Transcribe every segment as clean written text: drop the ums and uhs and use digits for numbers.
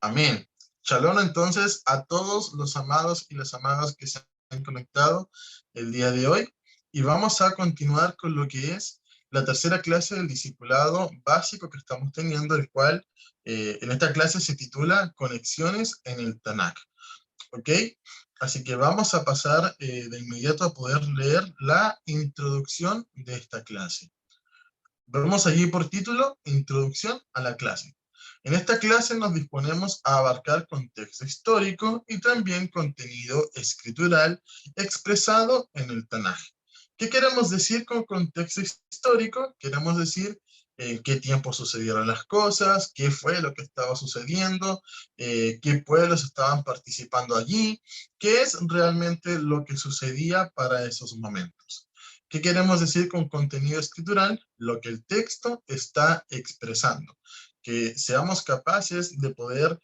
Amén. Shalom entonces a todos los amados y las amadas que se han conectado el día de hoy. Y vamos a continuar con lo que es la tercera clase del discipulado básico que estamos teniendo, el cual en esta clase se titula Conexiones en el Tanakh. ¿Ok? Así que vamos a pasar de inmediato a poder leer la introducción de esta clase. Vemos allí por título, Introducción a la clase. En esta clase nos disponemos a abarcar contexto histórico y también contenido escritural expresado en el Tanaj. ¿Qué queremos decir con contexto histórico? Queremos decir en qué tiempo sucedieron las cosas, qué fue lo que estaba sucediendo, qué pueblos estaban participando allí, qué es realmente lo que sucedía para esos momentos. ¿Qué queremos decir con contenido escritural? Lo que el texto está expresando. Que seamos capaces de poder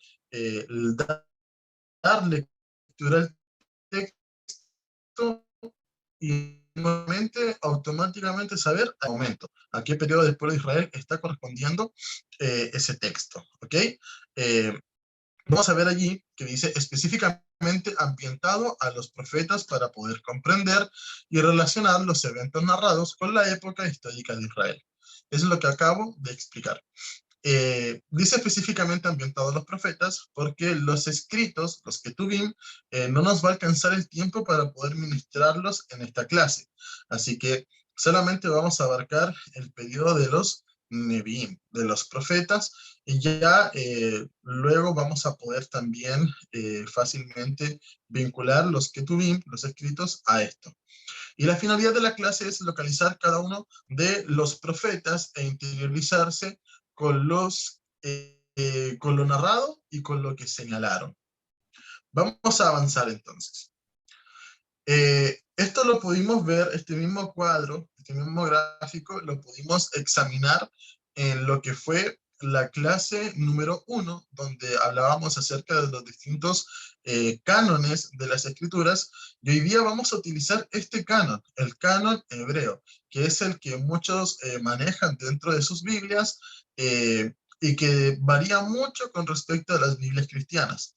dar lectura al texto y automáticamente saber al momento a qué periodo del pueblo de Israel está correspondiendo ese texto. ¿Ok? Vamos a ver allí que dice específicamente ambientado a los profetas para poder comprender y relacionar los eventos narrados con la época histórica de Israel. Eso es lo que acabo de explicar. Dice específicamente ambientado a los profetas porque los escritos, los Ketuvim, no nos va a alcanzar el tiempo para poder ministrarlos en esta clase. Así que solamente vamos a abarcar el periodo de los Nevi'im, de los profetas, y ya luego vamos a poder también fácilmente vincular los Ketuvim, los escritos, a esto. Y la finalidad de la clase es localizar cada uno de los profetas e interiorizarse con con lo narrado y con lo que señalaron. Vamos a avanzar entonces. Esto lo pudimos ver, este mismo cuadro, este mismo gráfico, lo pudimos examinar en lo que fue la clase número 1, donde hablábamos acerca de los distintos cánones de las escrituras, y hoy día vamos a utilizar este canon, el canon hebreo, que es el que muchos manejan dentro de sus Biblias, y que varía mucho con respecto a las Biblias cristianas.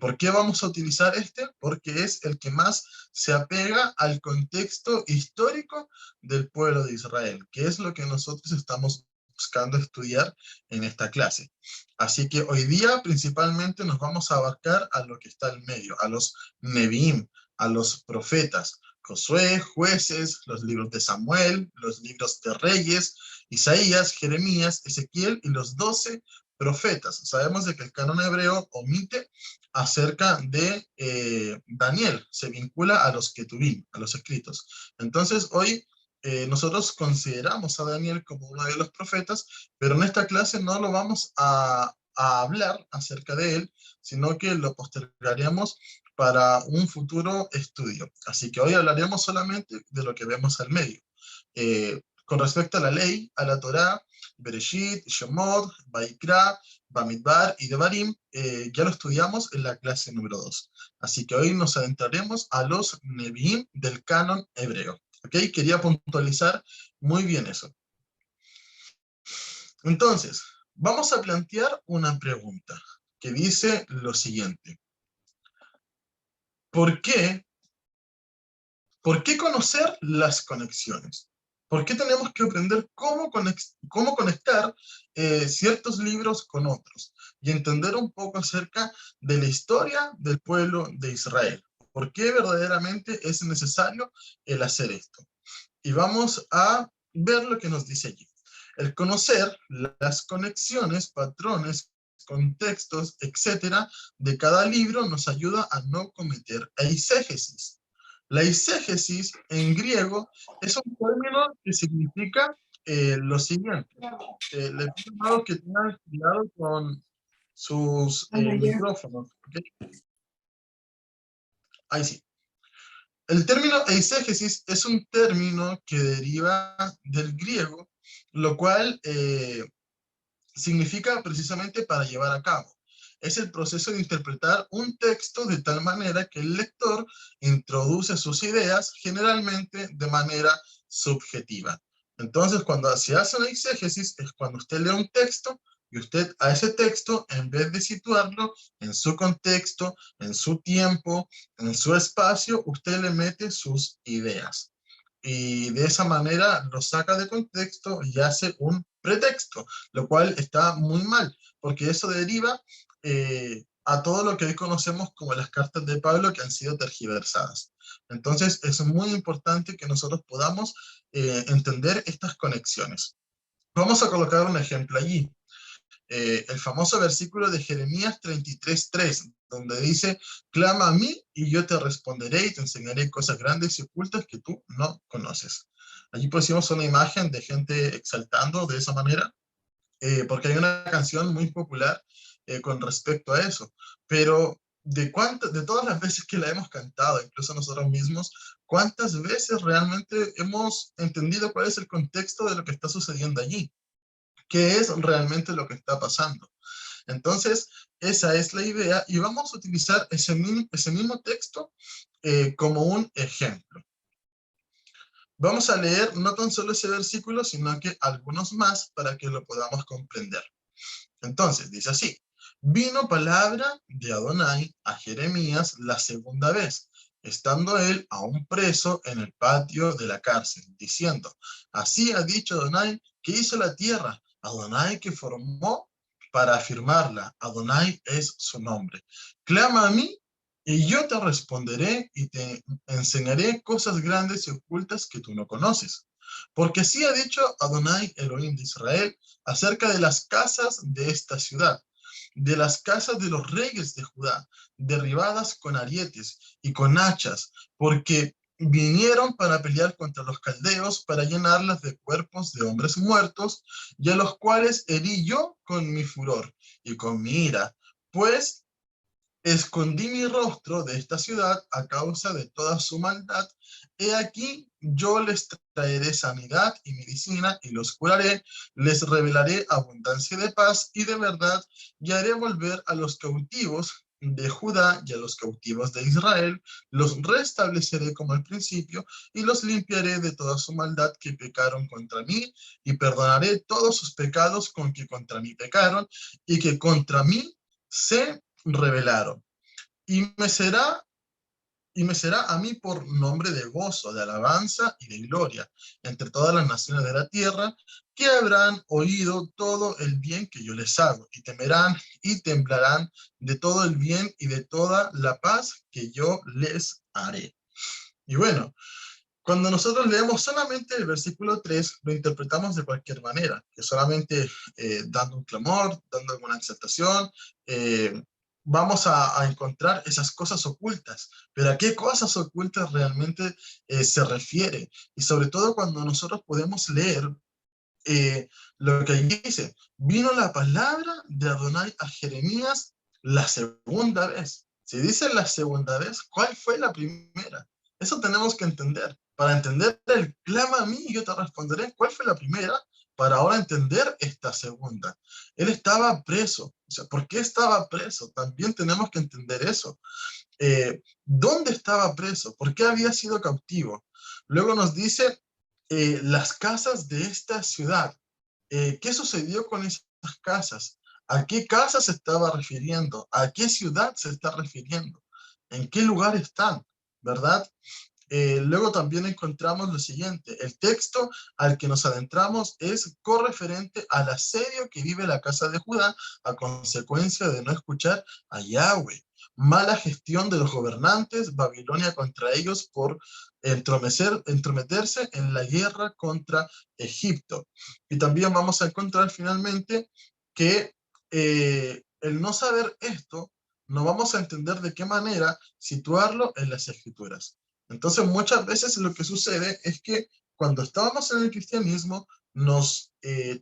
¿Por qué vamos a utilizar este? Porque es el que más se apega al contexto histórico del pueblo de Israel, que es lo que nosotros estamos buscando estudiar en esta clase. Así que hoy día principalmente nos vamos a abarcar a lo que está en medio, a los Nevi'im, a los profetas, Josué, Jueces, los libros de Samuel, los libros de Reyes, Isaías, Jeremías, Ezequiel y los 12 profetas. Sabemos de que el canon hebreo omite acerca de Daniel, se vincula a los Ketuvim, a los escritos. Entonces hoy nosotros consideramos a Daniel como uno de los profetas, pero en esta clase no lo vamos a hablar acerca de él, sino que lo postergaremos para un futuro estudio. Así que hoy hablaremos solamente de lo que vemos al medio. Con respecto a la ley, a la Torá, Bereshit, Shemot, Baikra, Bamidbar y Devarim, ya lo estudiamos en la clase número 2. Así que hoy nos adentraremos a los Nevi'im del canon hebreo. ¿Ok? Quería puntualizar muy bien eso. Entonces, vamos a plantear una pregunta que dice lo siguiente. ¿Por qué conocer las conexiones? ¿Por qué tenemos que aprender cómo conectar ciertos libros con otros? Y entender un poco acerca de la historia del pueblo de Israel. ¿Por qué verdaderamente es necesario el hacer esto? Y vamos a ver lo que nos dice allí. El conocer las conexiones, patrones, contextos, etcétera, de cada libro nos ayuda a no cometer eisegesis. La eisegesis en griego es un término que significa lo siguiente. Le pido que tengan cuidado con sus micrófonos. ¿Okay? Ahí sí. El término eisegesis es un término que deriva del griego, lo cual significa precisamente para llevar a cabo. Es el proceso de interpretar un texto de tal manera que el lector introduce sus ideas, generalmente de manera subjetiva. Entonces, cuando se hace una eisegesis, es cuando usted lee un texto Y usted a ese texto, en vez de situarlo en su contexto, en su tiempo, en su espacio, usted le mete sus ideas. Y de esa manera lo saca de contexto y hace un pretexto, lo cual está muy mal, porque eso deriva a todo lo que hoy conocemos como las cartas de Pablo que han sido tergiversadas. Entonces es muy importante que nosotros podamos entender estas conexiones. Vamos a colocar un ejemplo allí. El famoso versículo de Jeremías 33:3, donde dice, clama a mí y yo te responderé y te enseñaré cosas grandes y ocultas que tú no conoces. Allí pusimos una imagen de gente exaltando de esa manera, porque hay una canción muy popular con respecto a eso, pero de todas las veces que la hemos cantado, incluso nosotros mismos, ¿cuántas veces realmente hemos entendido cuál es el contexto de lo que está sucediendo allí? ¿Qué es realmente lo que está pasando? Entonces, esa es la idea y vamos a utilizar ese mismo texto como un ejemplo. Vamos a leer no tan solo ese versículo, sino que algunos más para que lo podamos comprender. Entonces, dice así, vino palabra de Adonai a Jeremías la segunda vez, estando él aún preso en el patio de la cárcel, diciendo, así ha dicho Adonai que hizo la tierra, Adonai que formó para afirmarla, Adonai es su nombre. Clama a mí y yo te responderé y te enseñaré cosas grandes y ocultas que tú no conoces. Porque así ha dicho Adonai Elohim de Israel, acerca de las casas de esta ciudad, de las casas de los reyes de Judá, derribadas con arietes y con hachas, porque vinieron para pelear contra los caldeos, para llenarlas de cuerpos de hombres muertos, y a los cuales herí yo con mi furor y con mi ira, pues escondí mi rostro de esta ciudad a causa de toda su maldad. He aquí, yo les traeré sanidad y medicina y los curaré, les revelaré abundancia de paz y de verdad, y haré volver a los cautivos de Judá y a los cautivos de Israel, los restableceré como al principio y los limpiaré de toda su maldad que pecaron contra mí y perdonaré todos sus pecados con que contra mí pecaron y que contra mí se rebelaron. Y me será, y me será a mí por nombre de gozo, de alabanza y de gloria entre todas las naciones de la tierra, que habrán oído todo el bien que yo les hago, y temerán y temblarán de todo el bien y de toda la paz que yo les haré. Y bueno, cuando nosotros leemos solamente el versículo 3, lo interpretamos de cualquier manera, que solamente dando un clamor, dando alguna exaltación, vamos a encontrar esas cosas ocultas. Pero ¿a qué cosas ocultas realmente se refiere? Y sobre todo cuando nosotros podemos leer lo que allí dice, vino la palabra de Adonai a Jeremías la segunda vez. Si dice la segunda vez, ¿cuál fue la primera? Eso tenemos que entender. Para entender el clama a mí y yo te responderé, ¿cuál fue la primera? Para ahora entender esta segunda. Él estaba preso. O sea, ¿por qué estaba preso? También tenemos que entender eso. ¿Dónde estaba preso? ¿Por qué había sido cautivo? Luego nos dice las casas de esta ciudad. ¿Qué sucedió con esas casas? ¿A qué casa se estaba refiriendo? ¿A qué ciudad se está refiriendo? ¿En qué lugar están? ¿Verdad? Luego también encontramos lo siguiente, el texto al que nos adentramos es correferente al asedio que vive la casa de Judá a consecuencia de no escuchar a Yahweh. Mala gestión de los gobernantes, Babilonia contra ellos por entrometerse en la guerra contra Egipto. Y también vamos a encontrar finalmente que el no saber esto, no vamos a entender de qué manera situarlo en las escrituras. Entonces, muchas veces lo que sucede es que cuando estábamos en el cristianismo, nos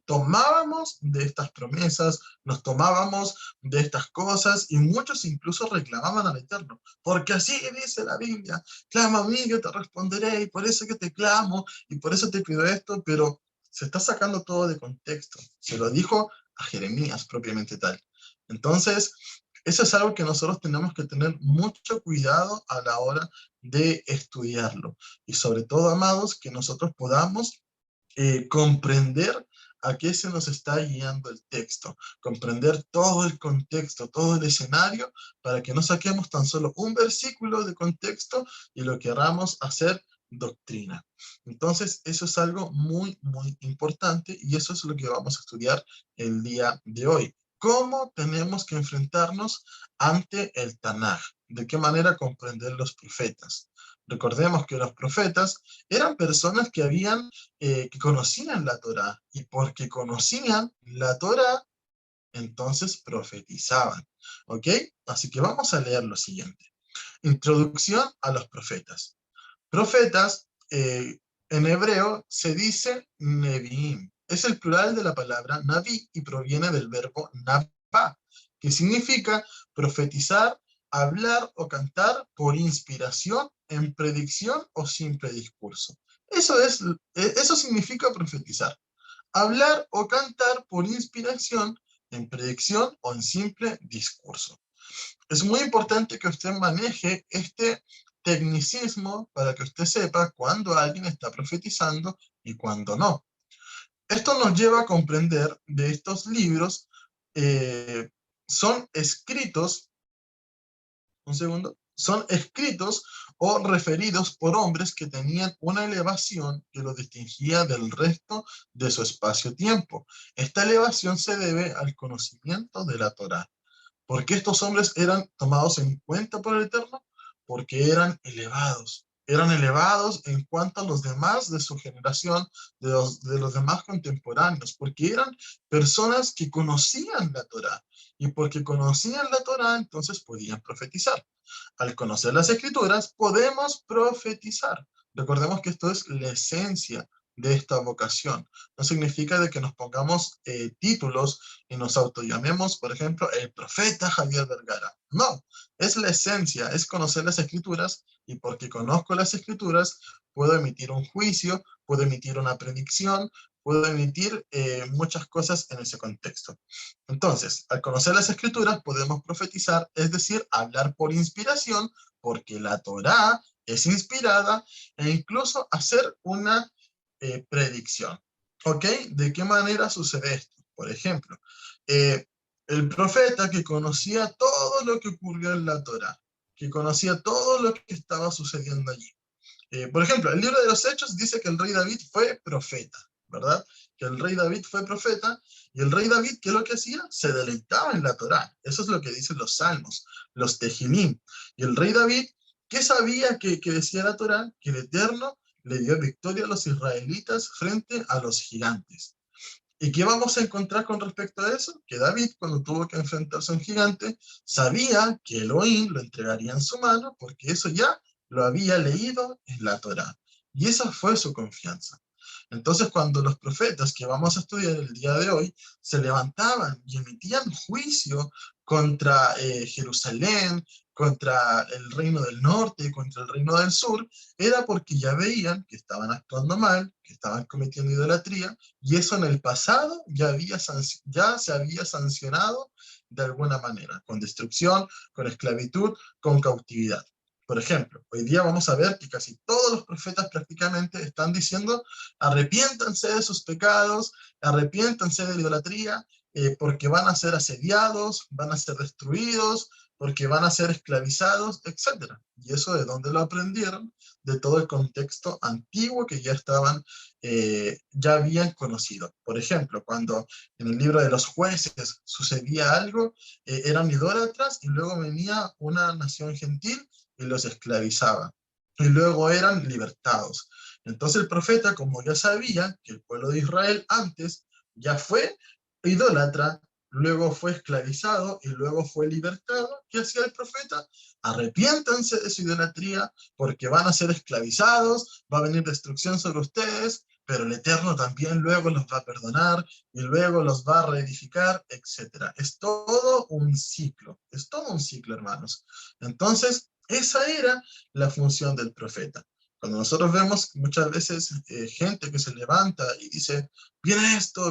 tomábamos de estas promesas, nos tomábamos de estas cosas y muchos incluso reclamaban al Eterno, porque así dice la Biblia, clama a mí, yo te responderé y por eso que te clamo y por eso te pido esto, pero se está sacando todo de contexto. Se lo dijo a Jeremías propiamente tal. Entonces, eso es algo que nosotros tenemos que tener mucho cuidado a la hora de estudiarlo. Y sobre todo, amados, que nosotros podamos comprender a qué se nos está guiando el texto, comprender todo el contexto, todo el escenario, para que no saquemos tan solo un versículo de contexto y lo queramos hacer doctrina. Entonces, eso es algo muy, muy importante y eso es lo que vamos a estudiar el día de hoy. ¿Cómo tenemos que enfrentarnos ante el Tanaj? ¿De qué manera comprender los profetas? Recordemos que los profetas eran personas que conocían la Torá, y porque conocían la Torá, entonces profetizaban. ¿Ok? Así que vamos a leer lo siguiente. Introducción a los profetas. Profetas, en hebreo se dice Nevi'im. Es el plural de la palabra Naví y proviene del verbo Nabá, que significa profetizar, hablar o cantar por inspiración, en predicción o simple discurso. Eso significa profetizar. Hablar o cantar por inspiración, en predicción o en simple discurso. Es muy importante que usted maneje este tecnicismo para que usted sepa cuándo alguien está profetizando y cuándo no. Esto nos lleva a comprender de estos libros, eh, son escritos, un segundo, son escritos o referidos por hombres que tenían una elevación que los distinguía del resto de su espacio-tiempo. Esta elevación se debe al conocimiento de la Torá. ¿Por qué estos hombres eran tomados en cuenta por el Eterno? Porque eran elevados. Eran elevados en cuanto a los demás de su generación, de los demás contemporáneos, porque eran personas que conocían la Torá. Y porque conocían la Torá, entonces podían profetizar. Al conocer las Escrituras, podemos profetizar. Recordemos que esto es la esencia de esta vocación. No significa de que nos pongamos títulos y nos autollamemos, por ejemplo, el profeta Javier Vergara. No, es la esencia, es conocer las Escrituras, y porque conozco las Escrituras, puedo emitir un juicio, puedo emitir una predicción, puedo emitir muchas cosas en ese contexto. Entonces, al conocer las Escrituras, podemos profetizar, es decir, hablar por inspiración, porque la Torá es inspirada, e incluso hacer una predicción. ¿Ok? ¿De qué manera sucede esto? Por ejemplo, eh, el profeta que conocía todo lo que ocurrió en la Torá, que conocía todo lo que estaba sucediendo allí. Por ejemplo, el libro de los Hechos dice que el rey David fue profeta, ¿verdad? Que el rey David fue profeta, y el rey David, ¿qué es lo que hacía? Se deleitaba en la Torá. Eso es lo que dicen los salmos, los tejilim. Y el rey David, ¿qué sabía que decía la Torá? Que el Eterno le dio victoria a los israelitas frente a los gigantes. ¿Y qué vamos a encontrar con respecto a eso? Que David, cuando tuvo que enfrentarse a un gigante, sabía que Elohim lo entregaría en su mano, porque eso ya lo había leído en la Torá. Y esa fue su confianza. Entonces, cuando los profetas que vamos a estudiar el día de hoy se levantaban y emitían juicio contra Jerusalén, contra el reino del norte y contra el reino del sur, era porque ya veían que estaban actuando mal, que estaban cometiendo idolatría, y eso en el pasado ya se había sancionado de alguna manera, con destrucción, con esclavitud, con cautividad. Por ejemplo, hoy día vamos a ver que casi todos los profetas prácticamente están diciendo: arrepiéntanse de sus pecados, arrepiéntanse de la idolatría, porque van a ser asediados, van a ser destruidos, porque van a ser esclavizados, etcétera. ¿Y eso de dónde lo aprendieron? De todo el contexto antiguo que ya habían conocido. Por ejemplo, cuando en el libro de los jueces sucedía algo, eran idólatras, y luego venía una nación gentil y los esclavizaba. Y luego eran libertados. Entonces el profeta, como ya sabía que el pueblo de Israel antes ya fue idólatra, luego fue esclavizado y luego fue libertado, ¿qué hacía el profeta? Arrepiéntanse de su idolatría, porque van a ser esclavizados, va a venir destrucción sobre ustedes, pero el Eterno también luego los va a perdonar y luego los va a reedificar, etc. Es todo un ciclo, hermanos. Entonces, esa era la función del profeta. Cuando nosotros vemos muchas veces gente que se levanta y dice: viene esto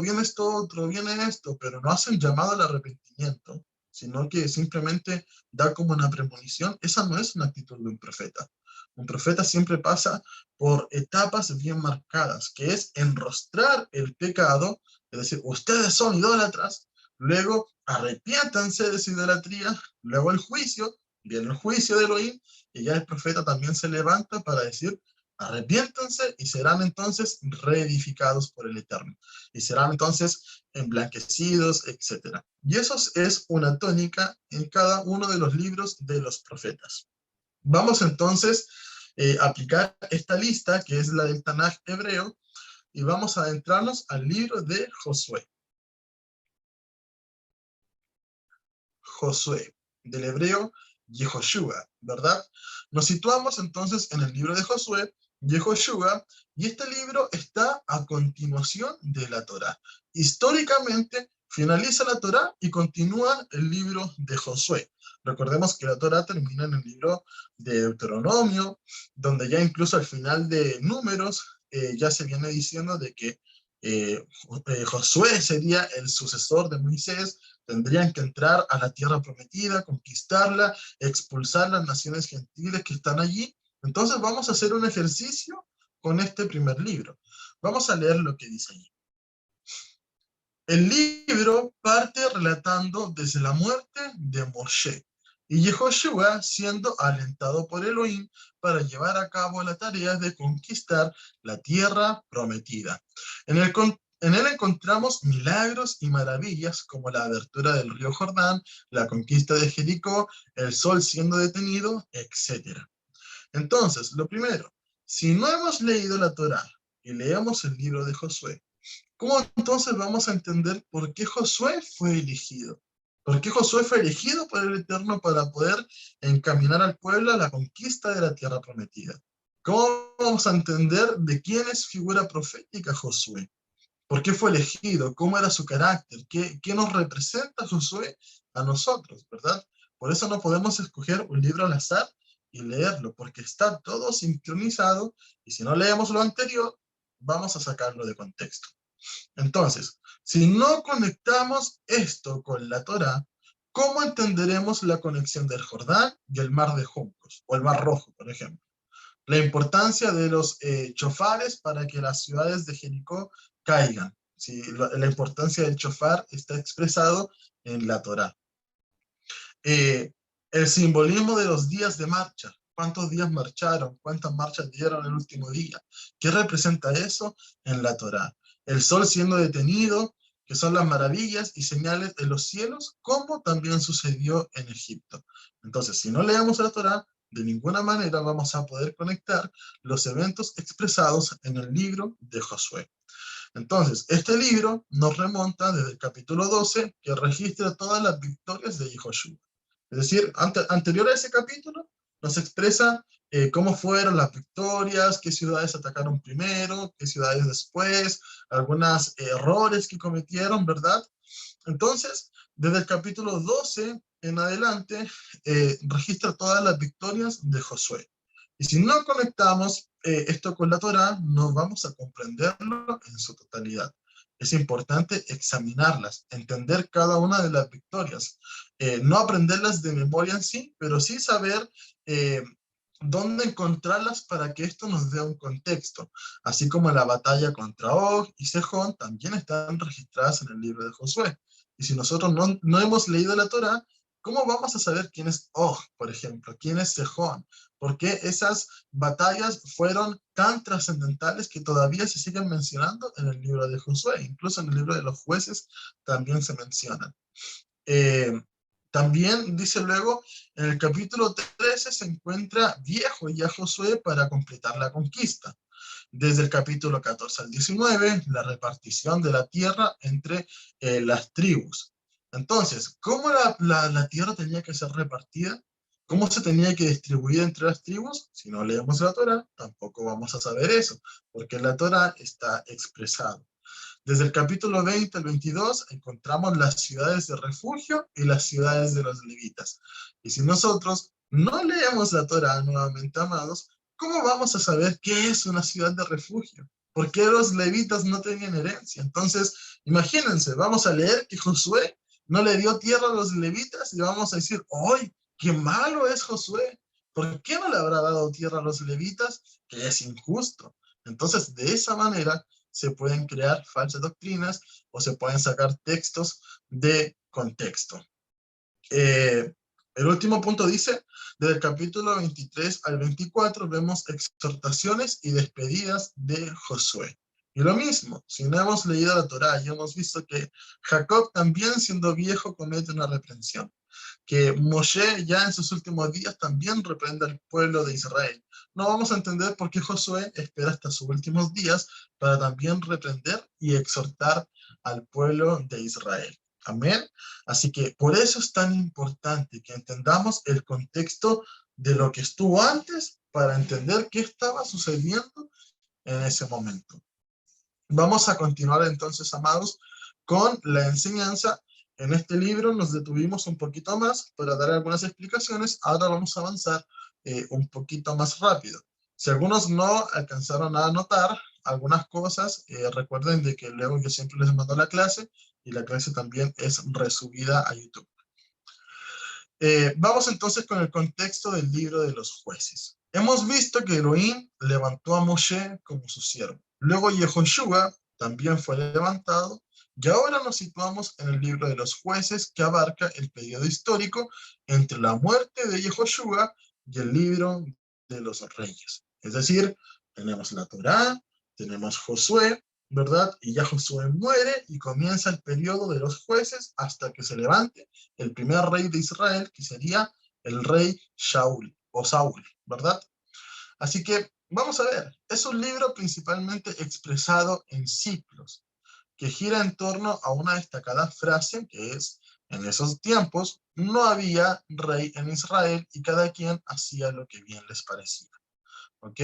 otro, viene esto, pero no hacen llamado al arrepentimiento, sino que simplemente da como una premonición, esa no es una actitud de un profeta. Un profeta siempre pasa por etapas bien marcadas, que es enrostrar el pecado, es decir, ustedes son idólatras, luego arrepiéntanse de su idolatría, luego el juicio, viene el juicio de Elohim, y ya el profeta también se levanta para decir, arrepiéntanse y serán entonces reedificados por el Eterno, y serán entonces emblanquecidos, etc. Y eso es una tónica en cada uno de los libros de los profetas. Vamos entonces a aplicar esta lista, que es la del Tanaj hebreo, y vamos a adentrarnos al libro de Josué. Josué, del hebreo Yehoshua, ¿verdad? Nos situamos entonces en el libro de Josué, Yehoshua, y este libro está a continuación de la Torá. Históricamente finaliza la Torá y continúa el libro de Josué. Recordemos que la Torá termina en el libro de Deuteronomio, donde ya incluso al final de Números ya se viene diciendo de que Josué sería el sucesor de Moisés, tendrían que entrar a la tierra prometida, conquistarla, expulsar las naciones gentiles que están allí. Entonces vamos a hacer un ejercicio con este primer libro. Vamos a leer lo que dice allí. El libro parte relatando desde la muerte de Moshe y Yehoshua siendo alentado por Elohim para llevar a cabo la tarea de conquistar la tierra prometida. En él encontramos milagros y maravillas como la abertura del río Jordán, la conquista de Jericó, el sol siendo detenido, etc. Entonces, lo primero, si no hemos leído la Torá y leemos el libro de Josué, ¿cómo entonces vamos a entender por qué Josué fue elegido? ¿Por qué Josué fue elegido por el Eterno para poder encaminar al pueblo a la conquista de la tierra prometida? ¿Cómo vamos a entender de quién es figura profética Josué? ¿Por qué fue elegido? ¿Cómo era su carácter? ¿Qué nos representa Josué a nosotros, verdad? Por eso no podemos escoger un libro al azar y leerlo, porque está todo sincronizado y si no leemos lo anterior, vamos a sacarlo de contexto. Entonces, si no conectamos esto con la Torá, ¿cómo entenderemos la conexión del Jordán y el mar de juncos, o el mar rojo, por ejemplo? La importancia de los chofares para que las ciudades de Jericó caigan. ¿Sí? La importancia del chofar está expresado en la Torá. El simbolismo de los días de marcha. ¿Cuántos días marcharon? ¿Cuántas marchas dieron el último día? ¿Qué representa eso en la Torá? El sol siendo detenido, que son las maravillas y señales de los cielos, como también sucedió en Egipto. Entonces, si no leemos la Torá, de ninguna manera vamos a poder conectar los eventos expresados en el libro de Josué. Entonces, este libro nos remonta desde el capítulo 12, que registra todas las victorias de Yehoshua. Es decir, anterior a ese capítulo, nos expresa cómo fueron las victorias, qué ciudades atacaron primero, qué ciudades después, algunos errores que cometieron, ¿verdad? Entonces, desde el capítulo 12 en adelante, registra todas las victorias de Josué. Y si no conectamos esto con la Torá, no vamos a comprenderlo en su totalidad. Es importante examinarlas, entender cada una de las victorias. No aprenderlas de memoria en sí, pero sí saber dónde encontrarlas para que esto nos dé un contexto. Así como la batalla contra Og y Sejón también están registradas en el libro de Josué. Y si nosotros no hemos leído la Torá, ¿cómo vamos a saber quién es Og, por ejemplo? ¿Quién es Sejón? ¿Por qué esas batallas fueron tan trascendentales que todavía se siguen mencionando en el libro de Josué? Incluso en el libro de los jueces también se mencionan. Eh, También dice luego, en el capítulo 13 se encuentra viejo ya Josué para completar la conquista. Desde el capítulo 14 al 19, la repartición de la tierra entre las tribus. Entonces, ¿cómo la tierra tenía que ser repartida? ¿Cómo se tenía que distribuir entre las tribus? Si no leemos la Torá, tampoco vamos a saber eso, porque en la Torá está expresado. Desde el capítulo 20 al 22 encontramos las ciudades de refugio y las ciudades de los levitas. Y si nosotros no leemos la Torá nuevamente, amados, ¿cómo vamos a saber qué es una ciudad de refugio? ¿Por qué los levitas no tenían herencia? Entonces, imagínense, vamos a leer que Josué no le dio tierra a los levitas y vamos a decir, ¡ay, qué malo es Josué! ¿Por qué no le habrá dado tierra a los levitas? Que es injusto. Entonces, de esa manera se pueden crear falsas doctrinas o se pueden sacar textos de contexto. El último punto dice, desde el capítulo 23 al 24 vemos exhortaciones y despedidas de Josué. Y lo mismo, si no hemos leído la Torá y hemos visto que Jacob también siendo viejo comete una reprensión, que Moshe ya en sus últimos días también reprende al pueblo de Israel. No vamos a entender por qué Josué espera hasta sus últimos días para también reprender y exhortar al pueblo de Israel. Amén. Así que por eso es tan importante que entendamos el contexto de lo que estuvo antes para entender qué estaba sucediendo en ese momento. Vamos a continuar entonces, amados, con la enseñanza. En este libro nos detuvimos un poquito más para dar algunas explicaciones. Ahora vamos a avanzar un poquito más rápido. Si algunos no alcanzaron a anotar algunas cosas, recuerden de que luego yo siempre les mando la clase y la clase también es resubida a YouTube. Vamos entonces con el contexto del libro de los jueces. Hemos visto que Elohim levantó a Moshe como su siervo. Luego Yehoshua también fue levantado. Y ahora nos situamos en el libro de los jueces, que abarca el periodo histórico entre la muerte de Yehoshua y el libro de los reyes. Es decir, tenemos la Torá, tenemos Josué, ¿verdad? Y ya Josué muere y comienza el periodo de los jueces hasta que se levante el primer rey de Israel, que sería el rey Shaul, o Saúl, ¿verdad? Así que vamos a ver, es un libro principalmente expresado en ciclos, que gira en torno a una destacada frase que es, en esos tiempos no había rey en Israel y cada quien hacía lo que bien les parecía. ¿Ok?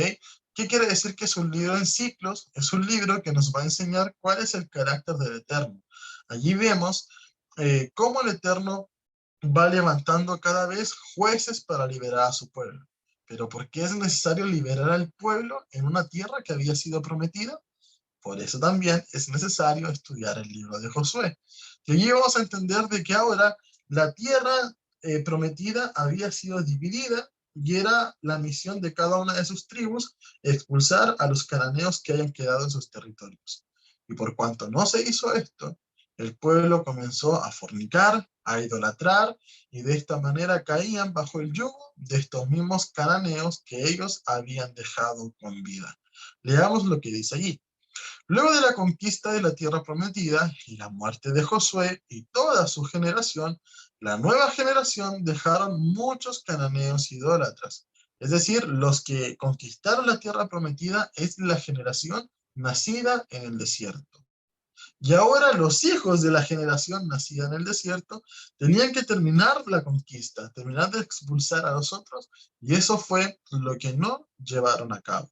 ¿Qué quiere decir que es un libro en ciclos? Es un libro que nos va a enseñar cuál es el carácter del Eterno. Allí vemos cómo el Eterno va levantando cada vez jueces para liberar a su pueblo. Pero ¿por qué es necesario liberar al pueblo en una tierra que había sido prometida? Por eso también es necesario estudiar el libro de Josué. Y allí vamos a entender de que ahora la tierra prometida había sido dividida y era la misión de cada una de sus tribus expulsar a los cananeos que hayan quedado en sus territorios. Y por cuanto no se hizo esto, el pueblo comenzó a fornicar, a idolatrar, y de esta manera caían bajo el yugo de estos mismos cananeos que ellos habían dejado con vida. Leamos lo que dice allí. Luego de la conquista de la tierra prometida y la muerte de Josué y toda su generación, la nueva generación dejaron muchos cananeos idólatras. Es decir, los que conquistaron la tierra prometida es la generación nacida en el desierto. Y ahora los hijos de la generación nacida en el desierto tenían que terminar la conquista, terminar de expulsar a los otros, y eso fue lo que no llevaron a cabo.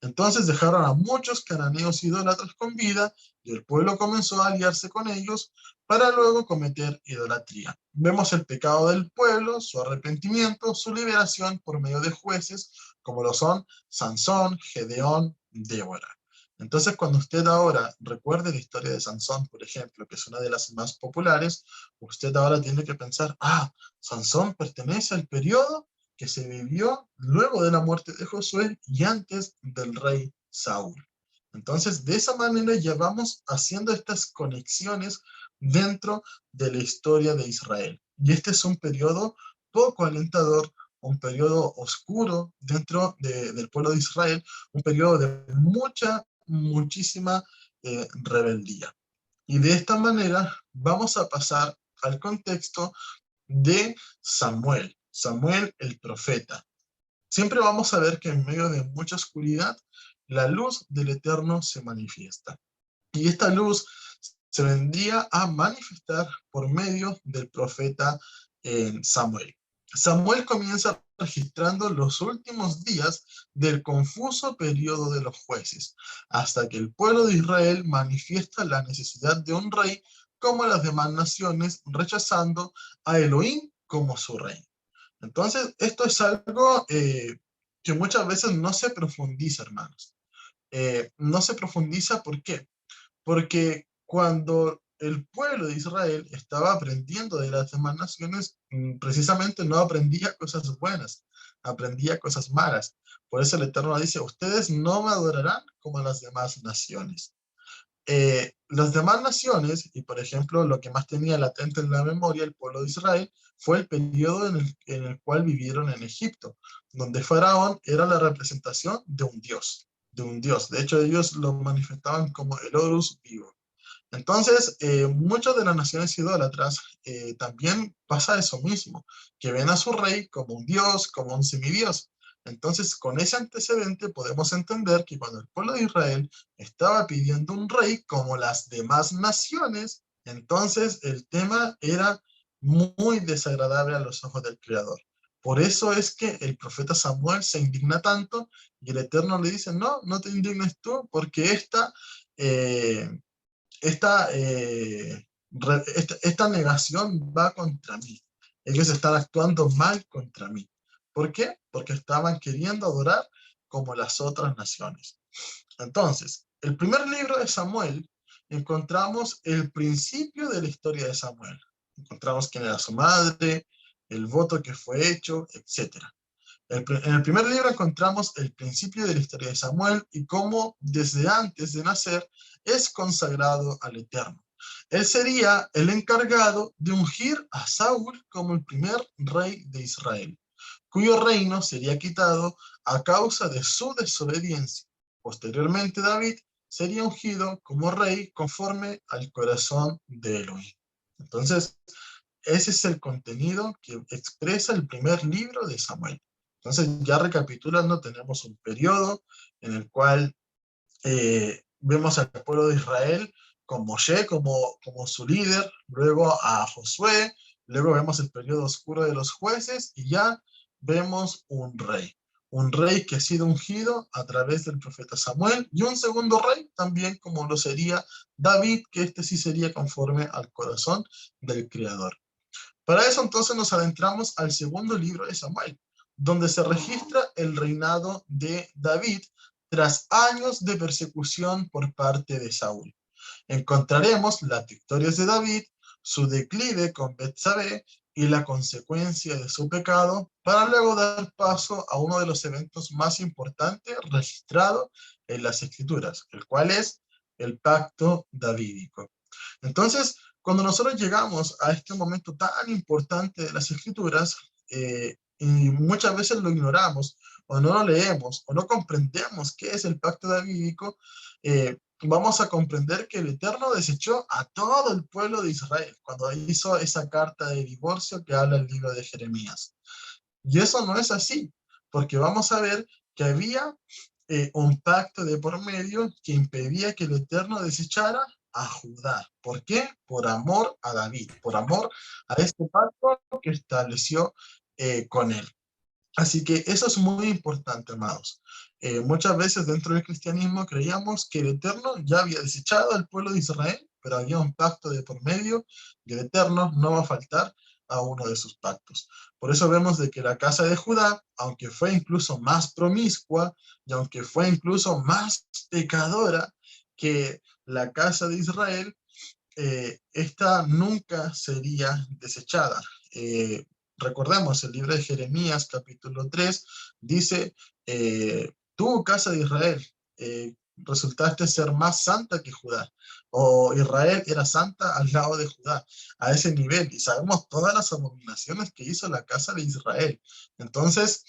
Entonces dejaron a muchos cananeos idólatras con vida y el pueblo comenzó a aliarse con ellos para luego cometer idolatría. Vemos el pecado del pueblo, su arrepentimiento, su liberación por medio de jueces como lo son Sansón, Gedeón, Débora. Entonces, cuando usted ahora recuerde la historia de Sansón, por ejemplo, que es una de las más populares, usted ahora tiene que pensar, Sansón pertenece al periodo que se vivió luego de la muerte de Josué y antes del rey Saúl. Entonces, de esa manera ya vamos haciendo estas conexiones dentro de la historia de Israel. Y este es un periodo poco alentador, un periodo oscuro dentro del pueblo de Israel, un periodo de muchísima rebeldía. Y de esta manera vamos a pasar al contexto de Samuel, Samuel el profeta. Siempre vamos a ver que en medio de mucha oscuridad, la luz del Eterno se manifiesta. Y esta luz se vendría a manifestar por medio del profeta Samuel. Samuel comienza registrando los últimos días del confuso periodo de los jueces, hasta que el pueblo de Israel manifiesta la necesidad de un rey como las demás naciones, rechazando a Elohim como su rey. Entonces, esto es algo que muchas veces no se profundiza, hermanos. No se profundiza, ¿por qué? Porque cuando el pueblo de Israel estaba aprendiendo de las demás naciones, precisamente no aprendía cosas buenas, aprendía cosas malas. Por eso el Eterno dice, ustedes no me adorarán como las demás naciones. Las demás naciones, y por ejemplo lo que más tenía latente en la memoria el pueblo de Israel, fue el periodo en el cual vivieron en Egipto, donde Faraón era la representación de un dios, de un dios. De hecho, ellos lo manifestaban como el Horus vivo. Entonces, muchas de las naciones idólatras también pasa eso mismo, que ven a su rey como un dios, como un semidios. Entonces, con ese antecedente podemos entender que cuando el pueblo de Israel estaba pidiendo un rey como las demás naciones, entonces el tema era muy desagradable a los ojos del Creador. Por eso es que el profeta Samuel se indigna tanto y el Eterno le dice, no, no te indignes tú, porque eh, esta negación va contra mí. Ellos están actuando mal contra mí. ¿Por qué? Porque estaban queriendo adorar como las otras naciones. Entonces, el primer libro de Samuel, encontramos el principio de la historia de Samuel. Encontramos quién era su madre, el voto que fue hecho, etc. En el primer libro encontramos el principio de la historia de Samuel y cómo desde antes de nacer es consagrado al Eterno. Él sería el encargado de ungir a Saúl como el primer rey de Israel, cuyo reino sería quitado a causa de su desobediencia. Posteriormente David sería ungido como rey conforme al corazón de Elohim. Entonces, ese es el contenido que expresa el primer libro de Samuel. Entonces, ya recapitulando, tenemos un periodo en el cual vemos al pueblo de Israel con Moshe como su líder, luego a Josué, luego vemos el periodo oscuro de los jueces y ya vemos un rey que ha sido ungido a través del profeta Samuel y un segundo rey también como lo sería David, que este sí sería conforme al corazón del Creador. Para eso entonces nos adentramos al segundo libro de Samuel, donde se registra el reinado de David tras años de persecución por parte de Saúl. Encontraremos las victorias de David, su declive con Betsabé y la consecuencia de su pecado, para luego dar paso a uno de los eventos más importantes registrados en las Escrituras, el cual es el pacto davídico. Entonces, cuando nosotros llegamos a este momento tan importante de las Escrituras, y muchas veces lo ignoramos, o no lo leemos, o no comprendemos qué es el pacto davídico, vamos a comprender que el Eterno desechó a todo el pueblo de Israel cuando hizo esa carta de divorcio que habla el libro de Jeremías. Y eso no es así, porque vamos a ver que había un pacto de por medio que impedía que el Eterno desechara a Judá. ¿Por qué? Por amor a David, por amor a este pacto que estableció con él. Así que eso es muy importante, amados. Muchas veces dentro del cristianismo creíamos que el Eterno ya había desechado al pueblo de Israel, pero había un pacto de por medio y el Eterno no va a faltar a uno de sus pactos. Por eso vemos de que la casa de Judá, aunque fue incluso más promiscua y aunque fue incluso más pecadora que la casa de Israel, esta nunca sería desechada. Recordemos, el libro de Jeremías, capítulo 3, dice, tú, casa de Israel, resultaste ser más santa que Judá, o Israel era santa al lado de Judá, a ese nivel, y sabemos todas las abominaciones que hizo la casa de Israel. Entonces,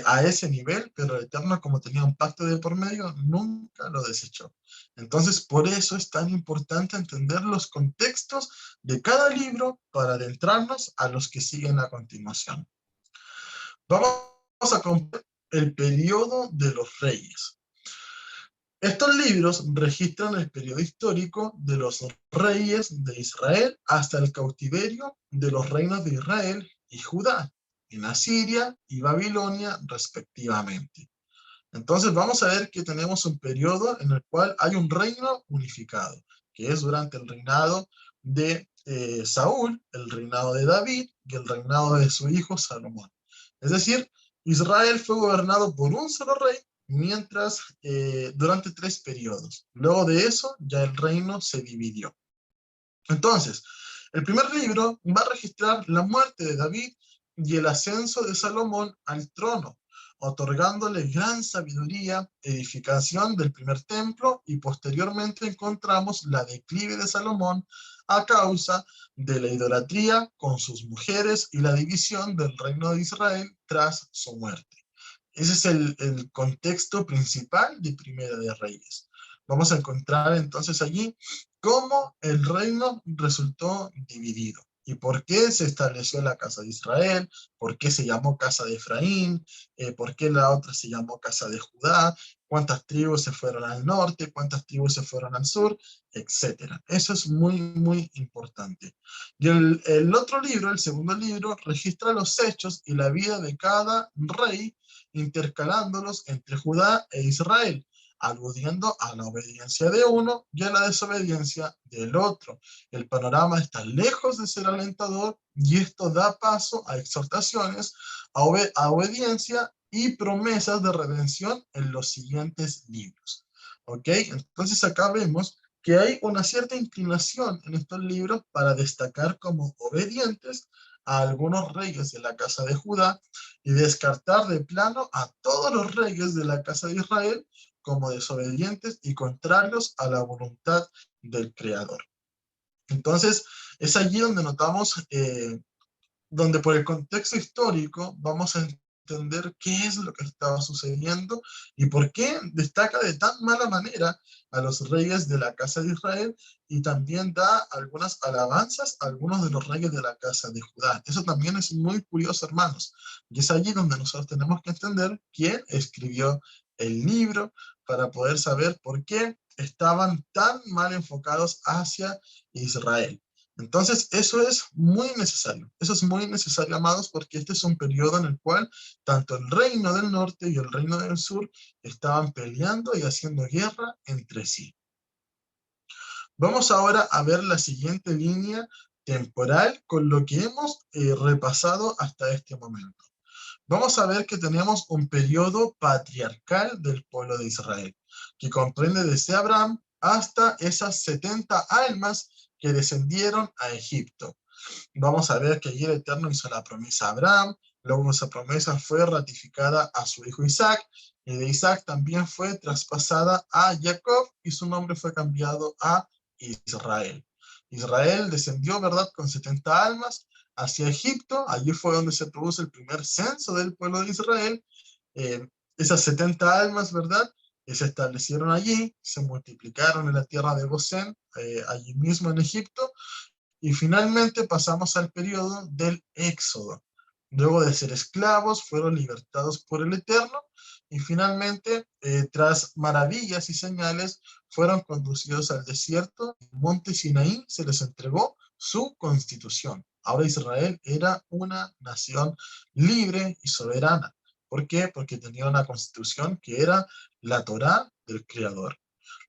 a ese nivel, pero el Eterno, como tenía un pacto de por medio, nunca lo desechó. Entonces, por eso es tan importante entender los contextos de cada libro para adentrarnos a los que siguen a continuación. Vamos a comprar el periodo de los reyes. Estos libros registran el periodo histórico de los reyes de Israel hasta el cautiverio de los reinos de Israel y Judá, en Asiria y Babilonia respectivamente. Entonces vamos a ver que tenemos un periodo en el cual hay un reino unificado, que es durante el reinado de Saúl, el reinado de David y el reinado de su hijo Salomón. Es decir, Israel fue gobernado por un solo rey mientras durante 3 periodos. Luego de eso ya el reino se dividió. Entonces, el primer libro va a registrar la muerte de David y el ascenso de Salomón al trono, otorgándole gran sabiduría, edificación del primer templo, y posteriormente encontramos la declive de Salomón a causa de la idolatría con sus mujeres y la división del reino de Israel tras su muerte. Ese es el contexto principal de Primera de Reyes. Vamos a encontrar entonces allí cómo el reino resultó dividido y por qué se estableció la casa de Israel, por qué se llamó casa de Efraín, por qué la otra se llamó casa de Judá, cuántas tribus se fueron al norte, cuántas tribus se fueron al sur, etcétera. Eso es muy, muy importante. Y el otro libro, el segundo libro, registra los hechos y la vida de cada rey, intercalándolos entre Judá e Israel, aludiendo a la obediencia de uno y a la desobediencia del otro. El panorama está lejos de ser alentador y esto da paso a exhortaciones, a obediencia y promesas de redención en los siguientes libros. ¿Ok? Entonces acá vemos que hay una cierta inclinación en estos libros para destacar como obedientes a algunos reyes de la casa de Judá y descartar de plano a todos los reyes de la casa de Israel como desobedientes y contrarios a la voluntad del Creador. Entonces, es allí donde notamos, donde por el contexto histórico vamos a entender qué es lo que estaba sucediendo y por qué destaca de tan mala manera a los reyes de la casa de Israel y también da algunas alabanzas a algunos de los reyes de la casa de Judá. Eso también es muy curioso, hermanos. Y es allí donde nosotros tenemos que entender quién escribió el libro para poder saber por qué estaban tan mal enfocados hacia Israel. Entonces, eso es muy necesario, amados, porque este es un periodo en el cual tanto el reino del norte y el reino del sur estaban peleando y haciendo guerra entre sí. Vamos ahora a ver la siguiente línea temporal con lo que hemos repasado hasta este momento. Vamos a ver que tenemos un periodo patriarcal del pueblo de Israel, que comprende desde Abraham hasta esas 70 almas que descendieron a Egipto. Vamos a ver que allí el Eterno hizo la promesa a Abraham, luego esa promesa fue ratificada a su hijo Isaac, y de Isaac también fue traspasada a Jacob, y su nombre fue cambiado a Israel. Israel descendió, ¿verdad?, con 70 almas hacia Egipto. Allí fue donde se produjo el primer censo del pueblo de Israel. Eh, Esas 70 almas, ¿verdad?, se establecieron allí, se multiplicaron en la tierra de Gosén, allí mismo en Egipto, y finalmente pasamos al periodo del Éxodo. Luego de ser esclavos, fueron libertados por el Eterno y finalmente, tras maravillas y señales, fueron conducidos al desierto. En Monte Sinaí se les entregó su constitución. Ahora Israel era una nación libre y soberana. ¿Por qué? Porque tenía una constitución que era la Torá del Creador.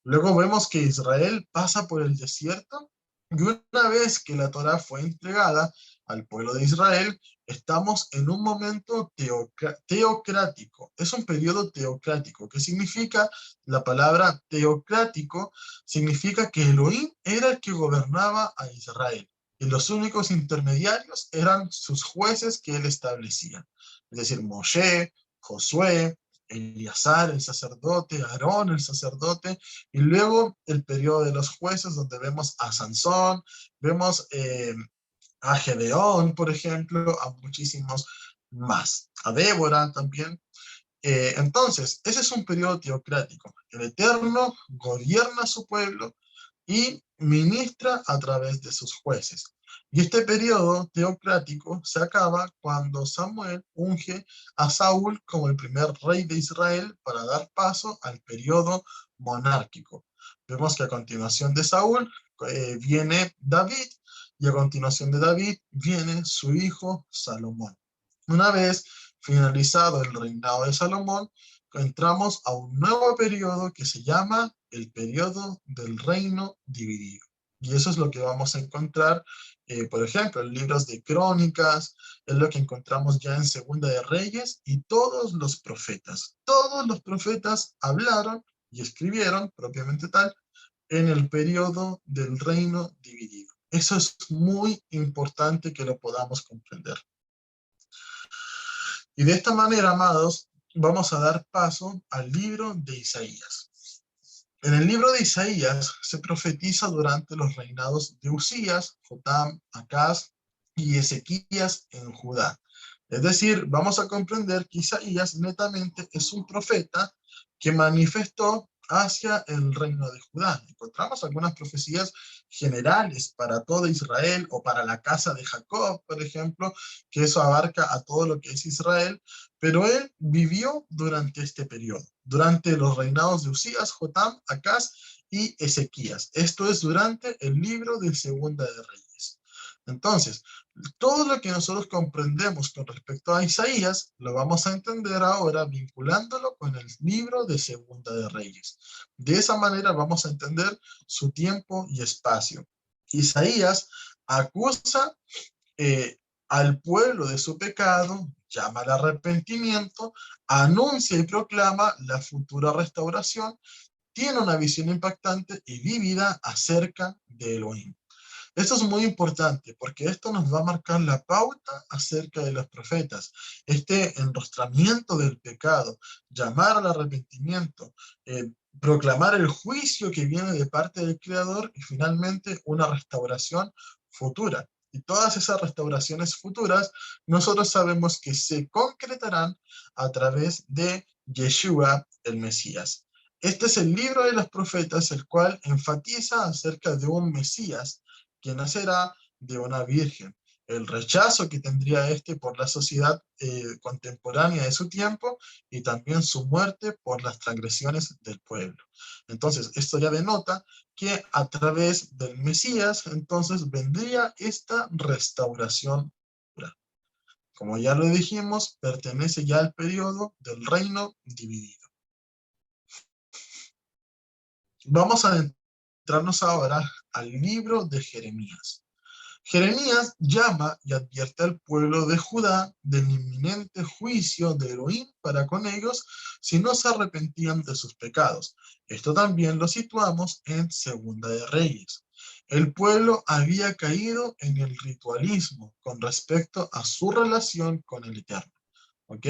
Luego vemos que Israel pasa por el desierto y una vez que la Torá fue entregada al pueblo de Israel, estamos en un momento teocrático. Es un periodo teocrático. ¿Qué significa la palabra teocrático? Significa que Elohim era el que gobernaba a Israel y los únicos intermediarios eran sus jueces que él establecía. Es decir, Moshe, Josué, Eleazar, el sacerdote, Aarón, el sacerdote, y luego el periodo de los jueces, donde vemos a Sansón, vemos a Gedeón, por ejemplo, a muchísimos más, a Débora también. Entonces, ese es un periodo teocrático. El Eterno gobierna a su pueblo y ministra a través de sus jueces. Y este periodo teocrático se acaba cuando Samuel unge a Saúl como el primer rey de Israel para dar paso al periodo monárquico. Vemos que a continuación de Saúl viene David, y a continuación de David viene su hijo Salomón. Una vez finalizado el reinado de Salomón, entramos a un nuevo periodo que se llama el periodo del reino dividido. Y eso es lo que vamos a encontrar, por ejemplo, en libros de crónicas, es lo que encontramos ya en Segunda de Reyes, y todos los profetas hablaron y escribieron, propiamente tal, en el periodo del reino dividido. Eso es muy importante que lo podamos comprender. Y de esta manera, amados, vamos a dar paso al libro de Isaías. En el libro de Isaías se profetiza durante los reinados de Usías, Jotam, Acaz y Ezequías en Judá. Es decir, vamos a comprender que Isaías netamente es un profeta que manifestó hacia el reino de Judá. Encontramos algunas profecías generales para todo Israel o para la casa de Jacob, por ejemplo, que eso abarca a todo lo que es Israel, pero él vivió durante este periodo, durante los reinados de Usías, Jotam, Acaz y Ezequías. Esto es durante el libro de Segunda de Reyes. Entonces, todo lo que nosotros comprendemos con respecto a Isaías, lo vamos a entender ahora vinculándolo con el libro de Segunda de Reyes. De esa manera vamos a entender su tiempo y espacio. Isaías acusa al pueblo de su pecado, llama al arrepentimiento, anuncia y proclama la futura restauración, tiene una visión impactante y vívida acerca de Elohim. Esto es muy importante porque esto nos va a marcar la pauta acerca de los profetas. Este enrostramiento del pecado, llamar al arrepentimiento, proclamar el juicio que viene de parte del Creador y finalmente una restauración futura. Y todas esas restauraciones futuras nosotros sabemos que se concretarán a través de Yeshua, el Mesías. Este es el libro de los profetas, el cual enfatiza acerca de un Mesías que nacerá de una virgen. El rechazo que tendría este por la sociedad contemporánea de su tiempo y también su muerte por las transgresiones del pueblo. Entonces, esto ya denota que a través del Mesías, entonces vendría esta restauración. Como ya lo dijimos, pertenece ya al periodo del reino dividido. Vamos a adentrarnos ahora al libro de Jeremías. Jeremías llama y advierte al pueblo de Judá del inminente juicio de Elohim para con ellos si no se arrepentían de sus pecados. Esto también lo situamos en Segunda de Reyes. El pueblo había caído en el ritualismo con respecto a su relación con el Eterno. ¿Ok?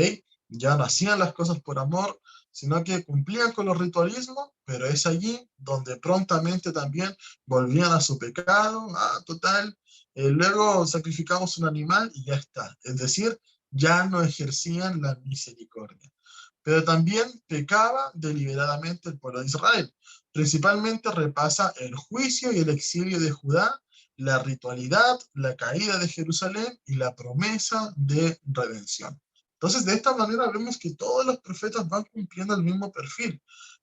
Ya no hacían las cosas por amor, sino que cumplían con los ritualismos, pero es allí donde prontamente también volvían a su pecado. Total, luego sacrificamos un animal y ya está. Es decir, ya no ejercían la misericordia. Pero también pecaba deliberadamente el pueblo de Israel. Principalmente repasa el juicio y el exilio de Judá, la ritualidad, la caída de Jerusalén y la promesa de redención. Entonces, de esta manera vemos que todos los profetas van cumpliendo el mismo perfil.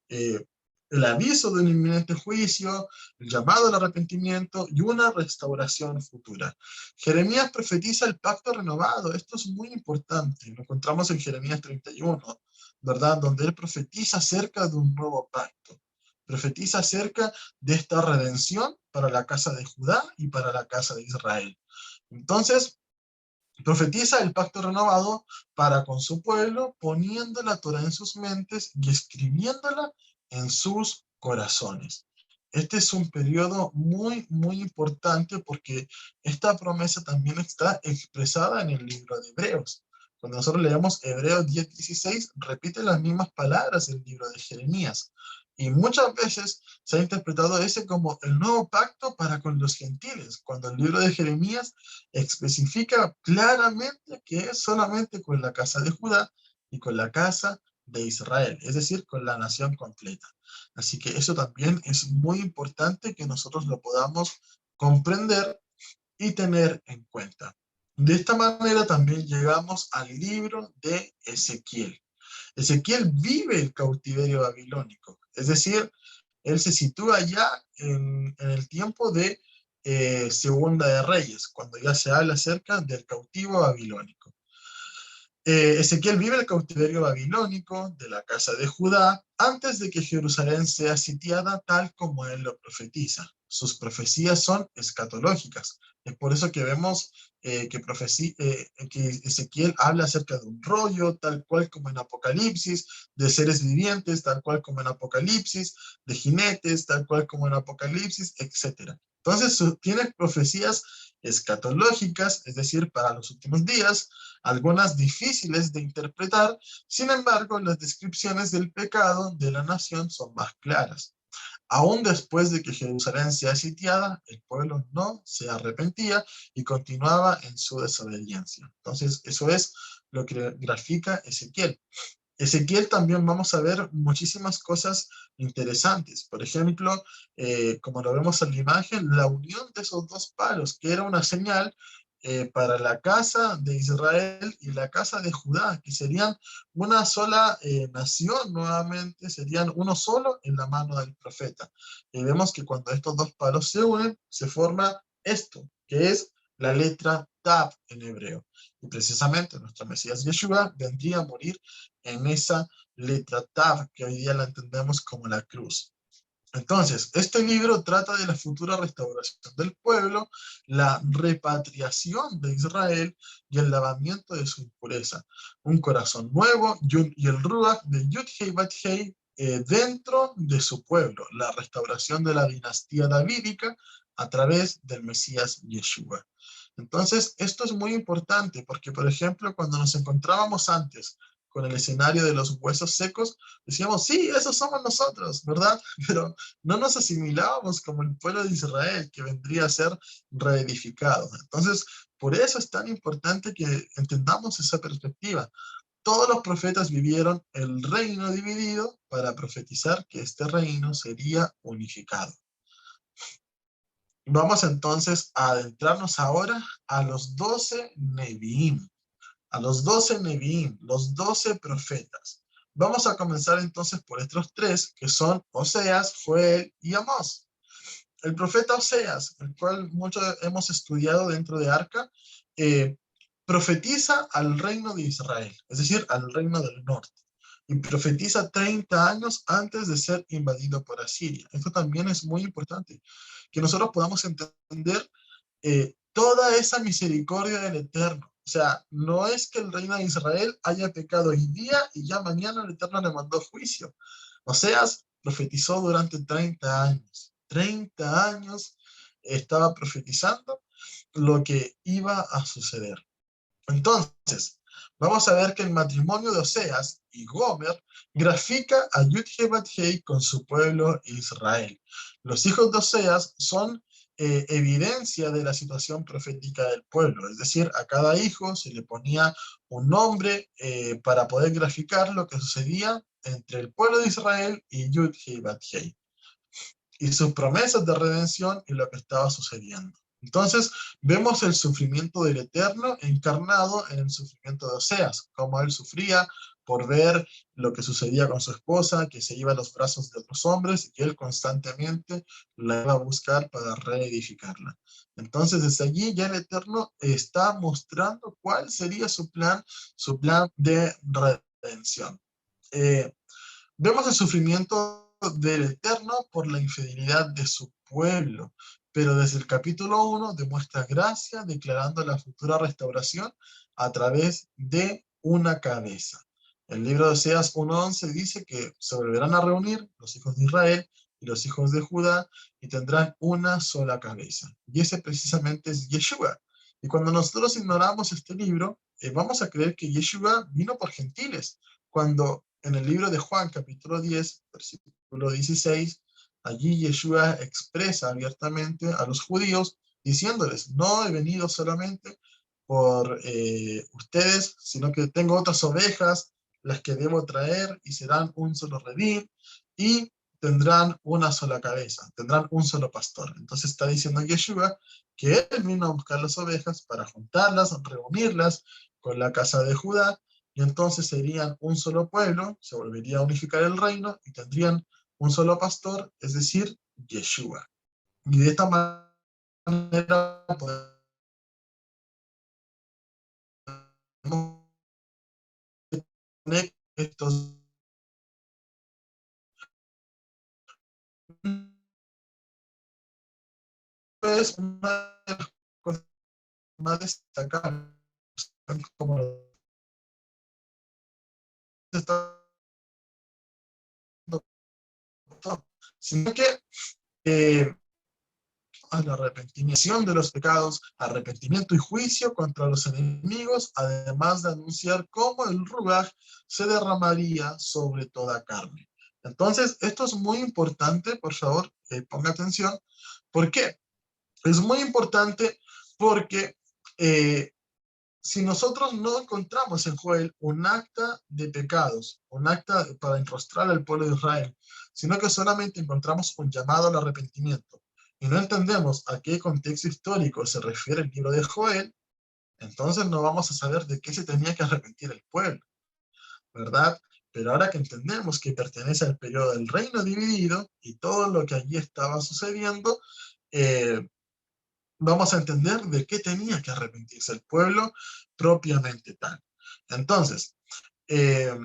Eh, el aviso de un inminente juicio, el llamado al arrepentimiento y una restauración futura. Jeremías profetiza el pacto renovado. Esto es muy importante. Lo encontramos en Jeremías 31, ¿verdad? Donde él profetiza acerca de un nuevo pacto. Profetiza acerca de esta redención para la casa de Judá y para la casa de Israel. Entonces, profetiza el pacto renovado para con su pueblo, poniendo la Torá en sus mentes y escribiéndola en sus corazones. Este es un periodo muy, muy importante porque esta promesa también está expresada en el libro de Hebreos. Cuando nosotros leemos Hebreos 10:16, repite las mismas palabras del libro de Jeremías. Y muchas veces se ha interpretado ese como el nuevo pacto para con los gentiles, cuando el libro de Jeremías especifica claramente que es solamente con la casa de Judá y con la casa de Israel, es decir, con la nación completa. Así que eso también es muy importante que nosotros lo podamos comprender y tener en cuenta. De esta manera también llegamos al libro de Ezequiel. Ezequiel vive el cautiverio babilónico, es decir, él se sitúa ya en el tiempo de Segunda de Reyes, cuando ya se habla acerca del cautivo babilónico. Ezequiel vive el cautiverio babilónico de la casa de Judá antes de que Jerusalén sea sitiada tal como él lo profetiza. Sus profecías son escatológicas, Es por eso que vemos que Ezequiel habla acerca de un rollo, tal cual como en Apocalipsis, de seres vivientes, tal cual como en Apocalipsis, de jinetes, tal cual como en Apocalipsis, etc. Entonces, tiene profecías escatológicas, es decir, para los últimos días, algunas difíciles de interpretar. Sin embargo, las descripciones del pecado de la nación son más claras. Aún después de que Jerusalén sea sitiada, el pueblo no se arrepentía y continuaba en su desobediencia. Entonces, eso es lo que grafica Ezequiel. Ezequiel también vamos a ver muchísimas cosas interesantes. Por ejemplo, como lo vemos en la imagen, la unión de esos dos palos, que era una señal para la casa de Israel y la casa de Judá, que serían una sola nación nuevamente, serían uno solo en la mano del profeta. Y vemos que cuando estos dos palos se unen, se forma esto, que es la letra Tav en hebreo. Y precisamente nuestro Mesías Yeshua vendría a morir en esa letra Tav, que hoy día la entendemos como la cruz. Entonces, este libro trata de la futura restauración del pueblo, la repatriación de Israel y el lavamiento de su impureza. Un corazón nuevo y el Ruach de Yud-Hei Bat-Hei dentro de su pueblo, la restauración de la dinastía davídica a través del Mesías Yeshua. Entonces, esto es muy importante porque, por ejemplo, cuando nos encontrábamos antes con el escenario de los huesos secos, decíamos, sí, esos somos nosotros, ¿verdad? Pero no nos asimilábamos como el pueblo de Israel que vendría a ser reedificado. Entonces, por eso es tan importante que entendamos esa perspectiva. Todos los profetas vivieron el reino dividido para profetizar que este reino sería unificado. Vamos entonces a adentrarnos ahora a los 12 Nevi'im, a los 12 Nevi'im, los 12 profetas. Vamos a comenzar entonces por estos tres, que son Oseas, Joel y Amós. El profeta Oseas, el cual muchos hemos estudiado dentro de Arca, eh, profetiza al reino de Israel, es decir, al reino del norte. Y profetiza 30 años antes de ser invadido por Asiria. Esto también es muy importante, que nosotros podamos entender toda esa misericordia del Eterno. O sea, no es que el reino de Israel haya pecado hoy día y ya mañana el Eterno le mandó juicio. Oseas profetizó durante 30 años. 30 años estaba profetizando lo que iba a suceder. Entonces, vamos a ver que el matrimonio de Oseas y Gomer grafica a Yud-Heh-Bat-Hei con su pueblo Israel. Los hijos de Oseas son evidencia de la situación profética del pueblo, es decir, a cada hijo se le ponía un nombre para poder graficar lo que sucedía entre el pueblo de Israel y Yud-Heh-Bat-Hei y sus promesas de redención y lo que estaba sucediendo. Entonces, vemos el sufrimiento del Eterno encarnado en el sufrimiento de Oseas, cómo él sufría por ver lo que sucedía con su esposa, que se iba a los brazos de otros hombres y que él constantemente la iba a buscar para reedificarla. Entonces, desde allí ya el Eterno está mostrando cuál sería su plan de redención. Eh, Vemos el sufrimiento del Eterno por la infidelidad de su pueblo, pero desde el capítulo 1 demuestra gracia declarando la futura restauración a través de una cabeza. El libro de Oseas 1:11 dice que se volverán a reunir los hijos de Israel y los hijos de Judá y tendrán una sola cabeza. Y ese precisamente es Yeshua. Y cuando nosotros ignoramos este libro, vamos a creer que Yeshua vino por gentiles, cuando en el libro de Juan, capítulo 10, versículo 16, allí Yeshua expresa abiertamente a los judíos diciéndoles, no he venido solamente por ustedes, sino que tengo otras ovejas, las que debo traer y serán un solo redil y tendrán una sola cabeza, tendrán un solo pastor. Entonces está diciendo Yeshua que él vino a buscar las ovejas para juntarlas, reunirlas con la casa de Judá y entonces serían un solo pueblo, se volvería a unificar el reino y tendrían un solo pastor, es decir, Yeshua. Y de esta manera podemos tener estos es una de las cosas más destacar, como está, sino que eh, al arrepentimiento de los pecados, arrepentimiento y juicio contra los enemigos, además de anunciar cómo el Ruach se derramaría sobre toda carne. Entonces, esto es muy importante, por favor, ponga atención. ¿Por qué? Es muy importante porque si nosotros no encontramos en Joel un acta de pecados, un acta para enrostrar al pueblo de Israel, sino que solamente encontramos un llamado al arrepentimiento, y no entendemos a qué contexto histórico se refiere el libro de Joel, entonces no vamos a saber de qué se tenía que arrepentir el pueblo, ¿verdad? Pero ahora que entendemos que pertenece al periodo del reino dividido y todo lo que allí estaba sucediendo, eh, vamos a entender de qué tenía que arrepentirse el pueblo propiamente tal. Entonces, eh,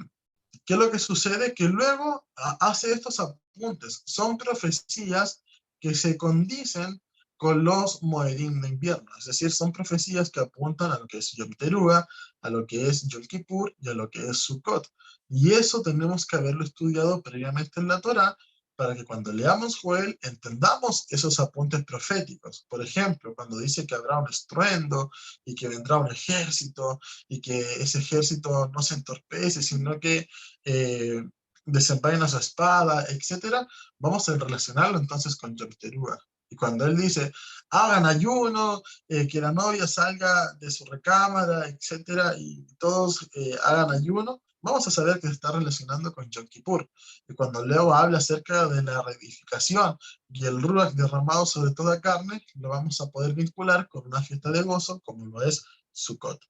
¿qué es lo que sucede? Que luego hace estos apuntes. Son profecías que se condicen con los Moedim de invierno. Es decir, son profecías que apuntan a lo que es Yom Teruah, a lo que es Yom Kippur y a lo que es Sukkot. Y eso tenemos que haberlo estudiado previamente en la Torá para que cuando leamos Joel entendamos esos apuntes proféticos. Por ejemplo, cuando dice que habrá un estruendo y que vendrá un ejército y que ese ejército no se entorpece, sino que eh, desenvaina su espada, etcétera, vamos a relacionarlo entonces con Yom Teruah. Y cuando él dice, hagan ayuno, que la novia salga de su recámara, etcétera, y todos hagan ayuno, vamos a saber que se está relacionando con Yom Kippur. Y cuando Leo habla acerca de la reedificación y el Ruach derramado sobre toda carne, lo vamos a poder vincular con una fiesta de gozo como lo es Sukkot.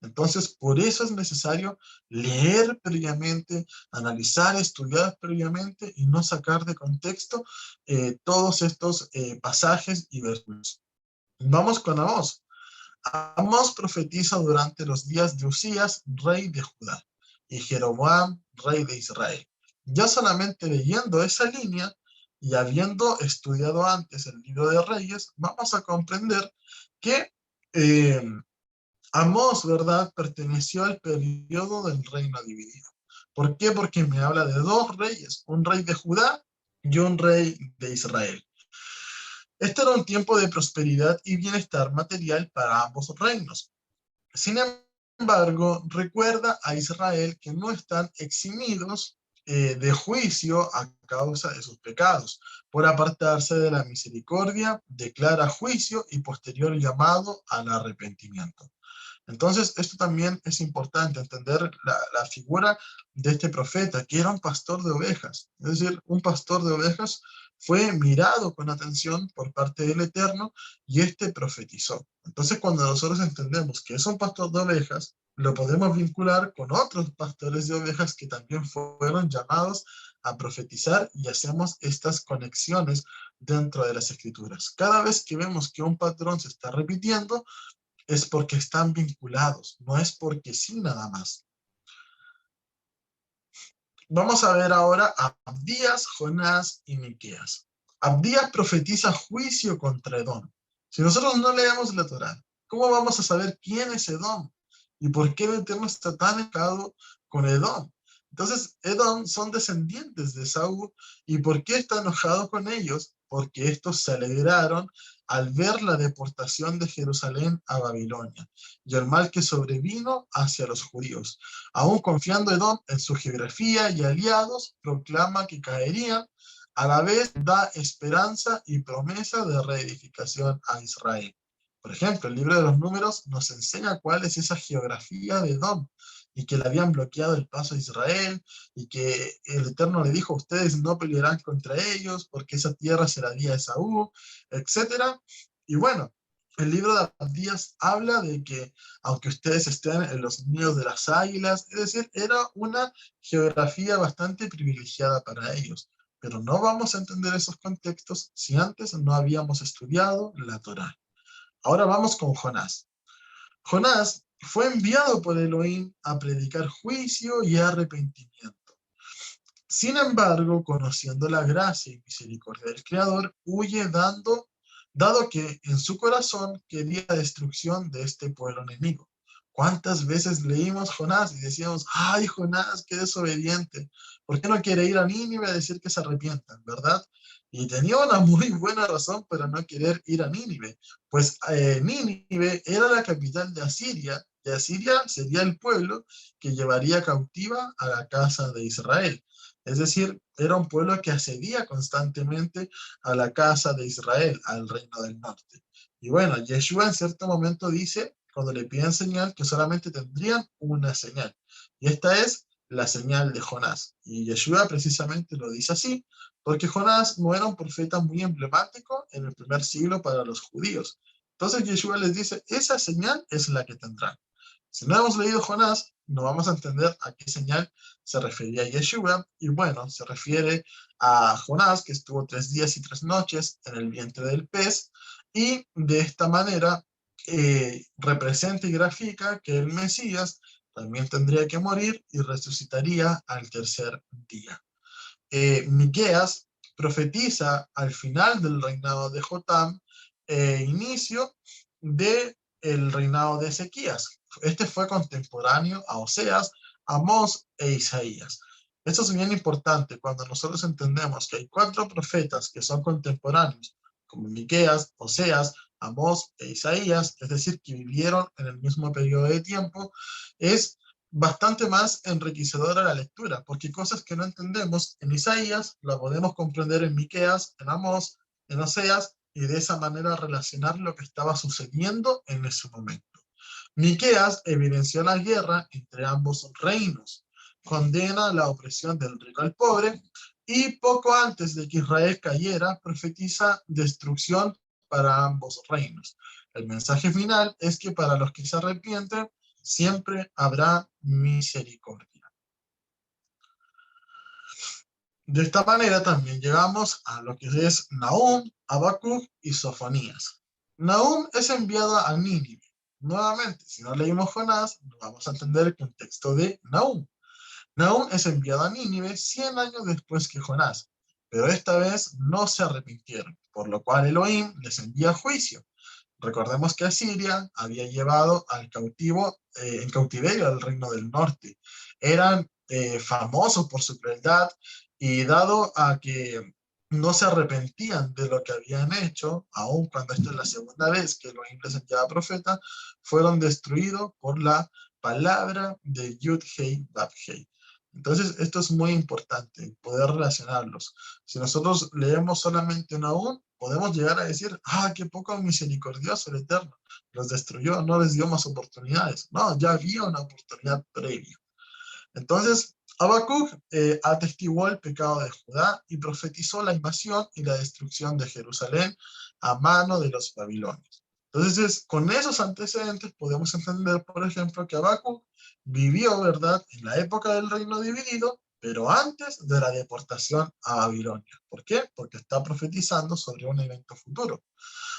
Entonces, por eso es necesario leer previamente, analizar, estudiar previamente y no sacar de contexto todos estos pasajes y versículos. Vamos con Amós. Amós profetiza durante los días de Usías, rey de Judá, y Jeroboam, rey de Israel. Ya solamente leyendo esa línea y habiendo estudiado antes el libro de Reyes, vamos a comprender que eh, Amós, ¿verdad?, perteneció al periodo del reino dividido. ¿Por qué? Porque me habla de dos reyes, un rey de Judá y un rey de Israel. Este era un tiempo de prosperidad y bienestar material para ambos reinos. Sin embargo, recuerda a Israel que no están eximidos de juicio a causa de sus pecados. Por apartarse de la misericordia, declara juicio y posterior llamado al arrepentimiento. Entonces, esto también es importante, entender la figura de este profeta, que era un pastor de ovejas. Es decir, un pastor de ovejas fue mirado con atención por parte del Eterno y este profetizó. Entonces, cuando nosotros entendemos que es un pastor de ovejas, lo podemos vincular con otros pastores de ovejas que también fueron llamados a profetizar y hacemos estas conexiones dentro de las escrituras. Cada vez que vemos que un patrón se está repitiendo, es porque están vinculados, no es porque sí nada más. Vamos a ver ahora a Abdías, Jonás y Miqueas. Abdías profetiza juicio contra Edom. Si nosotros no leemos la Torá, ¿cómo vamos a saber quién es Edom? ¿Y por qué el Eterno está tan enojado con Edom? Entonces, Edom son descendientes de Saúl. ¿Y por qué está enojado con ellos? Porque estos se alegraron al ver la deportación de Jerusalén a Babilonia y el mal que sobrevino hacia los judíos. Aún confiando Edom en su geografía y aliados, proclama que caerían, a la vez da esperanza y promesa de reedificación a Israel. Por ejemplo, el libro de los Números nos enseña cuál es esa geografía de Edom y que le habían bloqueado el paso a Israel y que el Eterno le dijo, ustedes no pelearán contra ellos porque esa tierra se la di a Esaú, etc. Y bueno, el libro de Abdías habla de que aunque ustedes estén en los nidos de las águilas, es decir, era una geografía bastante privilegiada para ellos. Pero no vamos a entender esos contextos si antes no habíamos estudiado la Torá. Ahora vamos con Jonás. Jonás fue enviado por Elohim a predicar juicio y arrepentimiento. Sin embargo, conociendo la gracia y misericordia del Creador, huye dado que en su corazón quería la destrucción de este pueblo enemigo. ¿Cuántas veces leímos Jonás y decíamos, ay, Jonás, qué desobediente? ¿Por qué no quiere ir a Nínive a decir que se arrepientan, verdad? Y tenía una muy buena razón para no querer ir a Nínive, pues Nínive era la capital de Asiria, y Asiria sería el pueblo que llevaría cautiva a la casa de Israel. Es decir, era un pueblo que asedía constantemente a la casa de Israel, al reino del norte. Y bueno, Yeshua en cierto momento dice, cuando le piden señal, que solamente tendrían una señal. Y esta es la señal de Jonás. Y Yeshua precisamente lo dice así, porque Jonás no era un profeta muy emblemático en el primer siglo para los judíos. Entonces Yeshua les dice, esa señal es la que tendrán. Si no hemos leído Jonás, no vamos a entender a qué señal se refería Yeshua. Y bueno, se refiere a Jonás, que estuvo 3 días y 3 noches en el vientre del pez, y de esta manera representa y grafica que el Mesías también tendría que morir y resucitaría al tercer día. Miqueas profetiza al final del reinado de Jotam, inicio del reinado de Ezequías. Este fue contemporáneo a Oseas, Amós e Isaías. Esto es bien importante cuando nosotros entendemos que hay 4 profetas que son contemporáneos, como Miqueas, Oseas, Amós e Isaías, es decir, que vivieron en el mismo periodo de tiempo. Es bastante más enriquecedora la lectura, porque cosas que no entendemos en Isaías la podemos comprender en Miqueas, en Amós, en Oseas, y de esa manera relacionar lo que estaba sucediendo en ese momento. Miqueas evidenció la guerra entre ambos reinos, condena la opresión del rico al pobre, y poco antes de que Israel cayera, profetiza destrucción para ambos reinos. El mensaje final es que para los que se arrepienten, siempre habrá misericordia. De esta manera también llegamos a lo que es Nahum, Habacuc y Sofonías. Nahum es enviado a Nínive. Nuevamente, si no leímos Jonás, no vamos a entender el contexto de Nahum. Nahum es enviado a Nínive 100 años después que Jonás, pero esta vez no se arrepintieron, por lo cual Elohim les envía juicio. Recordemos que Asiria había llevado en cautiverio al reino del norte. Eran famosos por su crueldad, y dado a que no se arrepentían de lo que habían hecho, aun cuando esta es la segunda vez que Elohim les enviaba profeta, fueron destruidos por la palabra de Yud-Hei Bab-Hei. Entonces, esto es muy importante, poder relacionarlos. Si nosotros leemos solamente Nahum, podemos llegar a decir, ah, qué poco misericordioso el Eterno, los destruyó, no les dio más oportunidades. No, ya había una oportunidad previa. Entonces, Habacuc atestiguó el pecado de Judá y profetizó la invasión y la destrucción de Jerusalén a mano de los babilonios. Entonces, con esos antecedentes podemos entender, por ejemplo, que Habacuc vivió, ¿verdad?, en la época del reino dividido, pero antes de la deportación a Babilonia. ¿Por qué? Porque está profetizando sobre un evento futuro.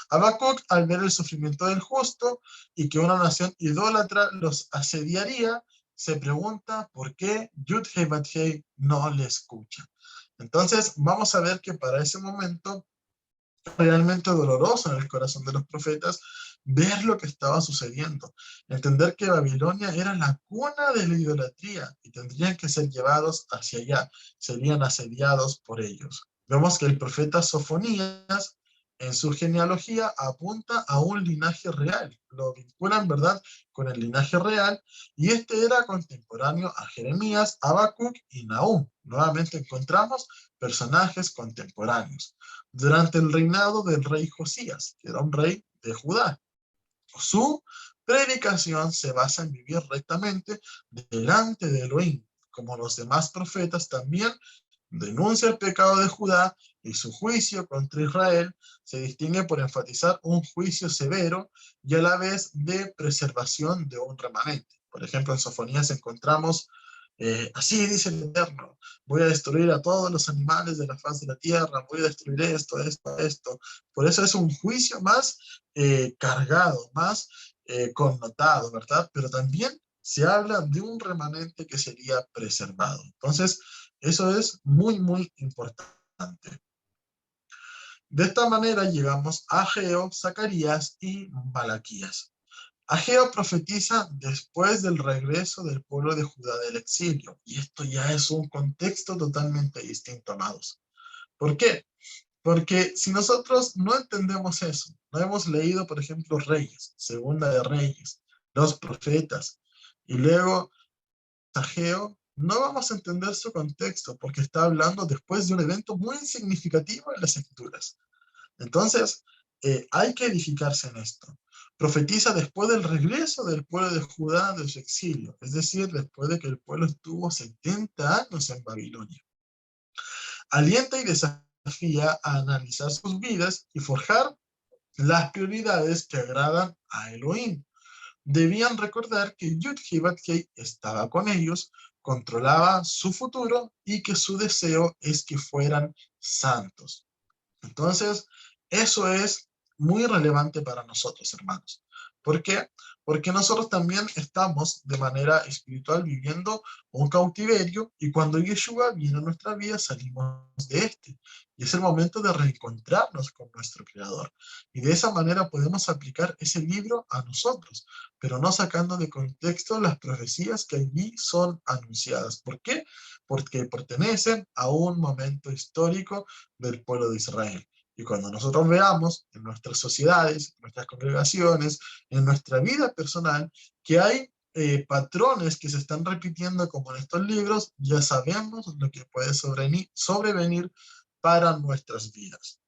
Habacuc, al ver el sufrimiento del justo y que una nación idólatra los asediaría, se pregunta por qué Yud-Hei Bat-Hei no le escucha. Entonces, vamos a ver que para ese momento realmente doloroso en el corazón de los profetas ver lo que estaba sucediendo, entender que Babilonia era la cuna de la idolatría y tendrían que ser llevados hacia allá, serían asediados por ellos. Vemos que el profeta Sofonías en su genealogía apunta a un linaje real, lo vinculan, ¿verdad?, con el linaje real, y este era contemporáneo a Jeremías, Habacuc y Nahum. Nuevamente encontramos personajes contemporáneos durante el reinado del rey Josías, que era un rey de Judá. Su predicación se basa en vivir rectamente delante de Elohim. Como los demás profetas, también denuncia el pecado de Judá, y su juicio contra Israel se distingue por enfatizar un juicio severo y a la vez de preservación de un remanente. Por ejemplo, en Sofonías encontramos, así dice el Eterno, voy a destruir a todos los animales de la faz de la tierra, voy a destruir esto, esto, esto. Por eso es un juicio más cargado, más connotado, ¿verdad? Pero también se habla de un remanente que sería preservado. Entonces, eso es muy, muy importante. De esta manera llegamos a Ageo, Zacarías y Malaquías. Ageo profetiza después del regreso del pueblo de Judá del exilio, y esto ya es un contexto totalmente distinto, amados. ¿Por qué? Porque si nosotros no entendemos eso, no hemos leído, por ejemplo, Reyes, Segunda de Reyes, los profetas, y luego Ageo, no vamos a entender su contexto, porque está hablando después de un evento muy significativo en las Escrituras. Entonces, hay que edificarse en esto. Profetiza después del regreso del pueblo de Judá de su exilio, es decir, después de que el pueblo estuvo 70 años en Babilonia. Alienta y desafía a analizar sus vidas y forjar las prioridades que agradan a Elohim. Debían recordar que Yud-Heh estaba con ellos, controlaba su futuro y que su deseo es que fueran santos. Entonces, eso es muy relevante para nosotros, hermanos. ¿Por qué? Porque nosotros también estamos de manera espiritual viviendo un cautiverio y cuando Yeshua viene a nuestra vida salimos de este. Y es el momento de reencontrarnos con nuestro Creador. Y de esa manera podemos aplicar ese libro a nosotros, pero no sacando de contexto las profecías que allí son anunciadas. ¿Por qué? Porque pertenecen a un momento histórico del pueblo de Israel. Y cuando nosotros veamos en nuestras sociedades, en nuestras congregaciones, en nuestra vida personal, que hay patrones que se están repitiendo como en estos libros, ya sabemos lo que puede sobrevenir para nuestras vidas.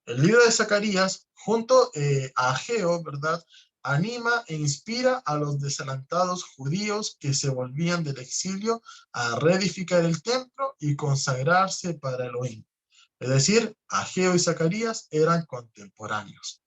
El libro de Zacarías, junto a Ageo, ¿verdad? Anima e inspira a los desalantados judíos que se volvían del exilio a reedificar el templo y consagrarse para Elohim. Es decir, Ageo y Zacarías eran contemporáneos.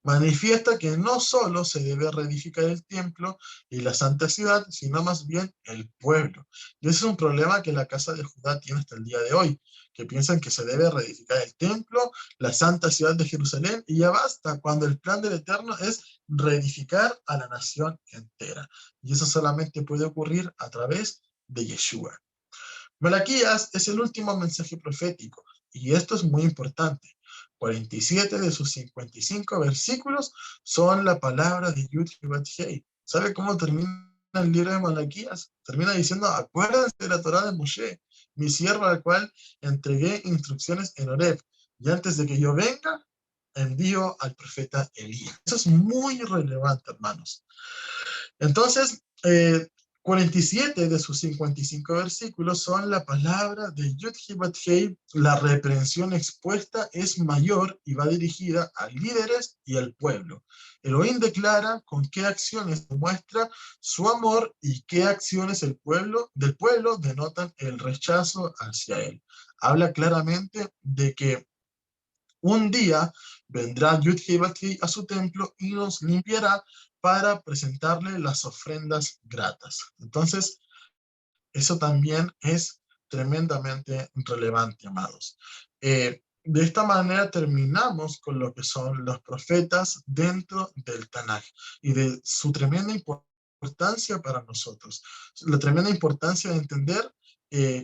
Manifiesta que no solo se debe reedificar el templo y la santa ciudad, sino más bien el pueblo. Y ese es un problema que la casa de Judá tiene hasta el día de hoy, que piensan que se debe reedificar el templo, la santa ciudad de Jerusalén, y ya basta, cuando el plan del Eterno es reedificar a la nación entera. Y eso solamente puede ocurrir a través de Yeshua. Malaquías es el último mensaje profético, y esto es muy importante. 47 de sus 55 versículos son la palabra de Yud-Heh. ¿Sabe cómo termina el libro de Malaquías? Termina diciendo, acuérdense de la Torá de Moshe, mi siervo al cual entregué instrucciones en Horeb, y antes de que yo venga, envío al profeta Elías. Eso es muy relevante, hermanos. Entonces, 47 de sus 55 versículos son la palabra de Yud-Heh. La reprensión expuesta es mayor y va dirigida a líderes y al pueblo. Elohim declara con qué acciones demuestra su amor y qué acciones del pueblo denotan el rechazo hacia él. Habla claramente de que un día vendrá Yud-Heh a su templo y nos limpiará para presentarle las ofrendas gratas. Entonces, eso también es tremendamente relevante, amados. De esta manera terminamos con lo que son los profetas dentro del Tanaj y de su tremenda importancia para nosotros. La tremenda importancia de entender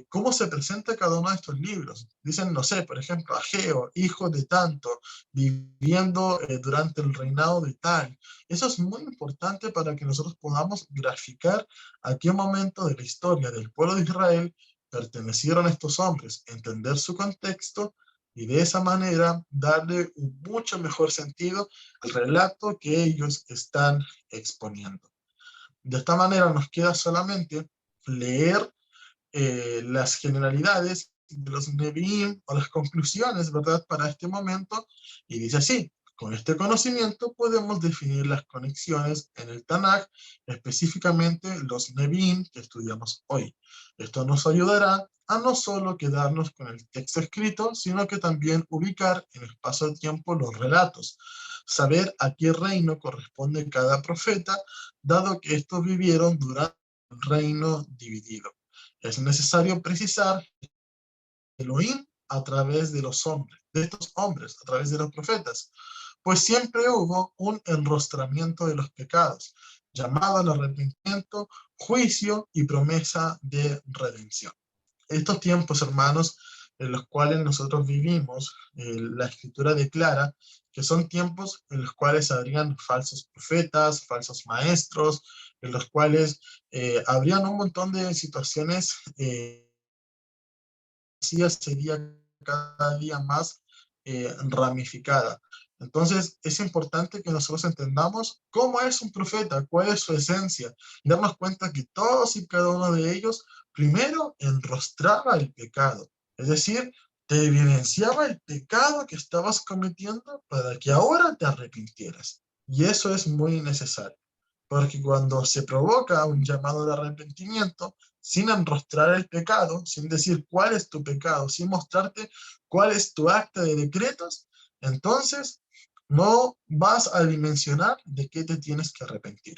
cómo se presenta cada uno de estos libros. Dicen, no sé, por ejemplo, Ageo, hijo de tanto, viviendo durante el reinado de tal. Eso es muy importante para que nosotros podamos graficar a qué momento de la historia del pueblo de Israel pertenecieron estos hombres, entender su contexto y de esa manera darle un mucho mejor sentido al relato que ellos están exponiendo. De esta manera nos queda solamente leer las generalidades de los Nevi'im o las conclusiones, ¿verdad?, para este momento, y dice así: con este conocimiento podemos definir las conexiones en el Tanaj, específicamente los Nevi'im que estudiamos hoy. Esto nos ayudará a no solo quedarnos con el texto escrito, sino que también ubicar en espacio-tiempo los relatos, saber a qué reino corresponde cada profeta, dado que estos vivieron durante un reino dividido. Es necesario precisar Elohim a través de los hombres, de estos hombres, a través de los profetas, pues siempre hubo un enrostramiento de los pecados, llamado al arrepentimiento, juicio y promesa de redención. Estos tiempos, hermanos, en los cuales nosotros vivimos, la escritura declara que son tiempos en los cuales habrían falsos profetas, falsos maestros, en los cuales habrían un montón de situaciones, sería cada día más ramificada. Entonces, es importante que nosotros entendamos cómo es un profeta, cuál es su esencia, y darnos cuenta que todos y cada uno de ellos primero enrostraba el pecado, es decir, te evidenciaba el pecado que estabas cometiendo para que ahora te arrepintieras. Y eso es muy necesario, porque cuando se provoca un llamado de arrepentimiento, sin enrostrar el pecado, sin decir cuál es tu pecado, sin mostrarte cuál es tu acta de decretos, entonces no vas a dimensionar de qué te tienes que arrepentir.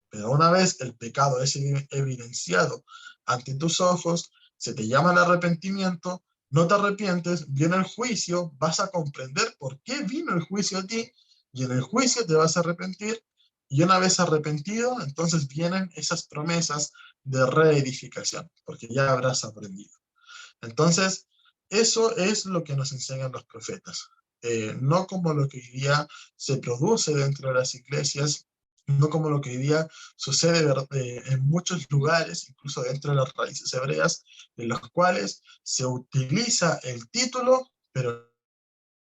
Pero una vez el pecado es evidenciado ante tus ojos, se te llama al arrepentimiento, no te arrepientes, viene el juicio, vas a comprender por qué vino el juicio a ti, y en el juicio te vas a arrepentir, y una vez arrepentido, entonces vienen esas promesas de reedificación, porque ya habrás aprendido. Entonces, eso es lo que nos enseñan los profetas. No como lo que hoy día se produce dentro de las iglesias, no como lo que hoy día sucede en muchos lugares, incluso dentro de las raíces hebreas, en los cuales se utiliza el título, pero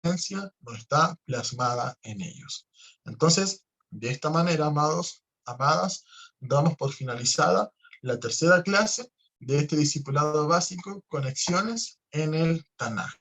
la esencia no está plasmada en ellos. Entonces, de esta manera, amados, amadas, damos por finalizada la tercera clase de este discipulado básico, conexiones en el Tanaj.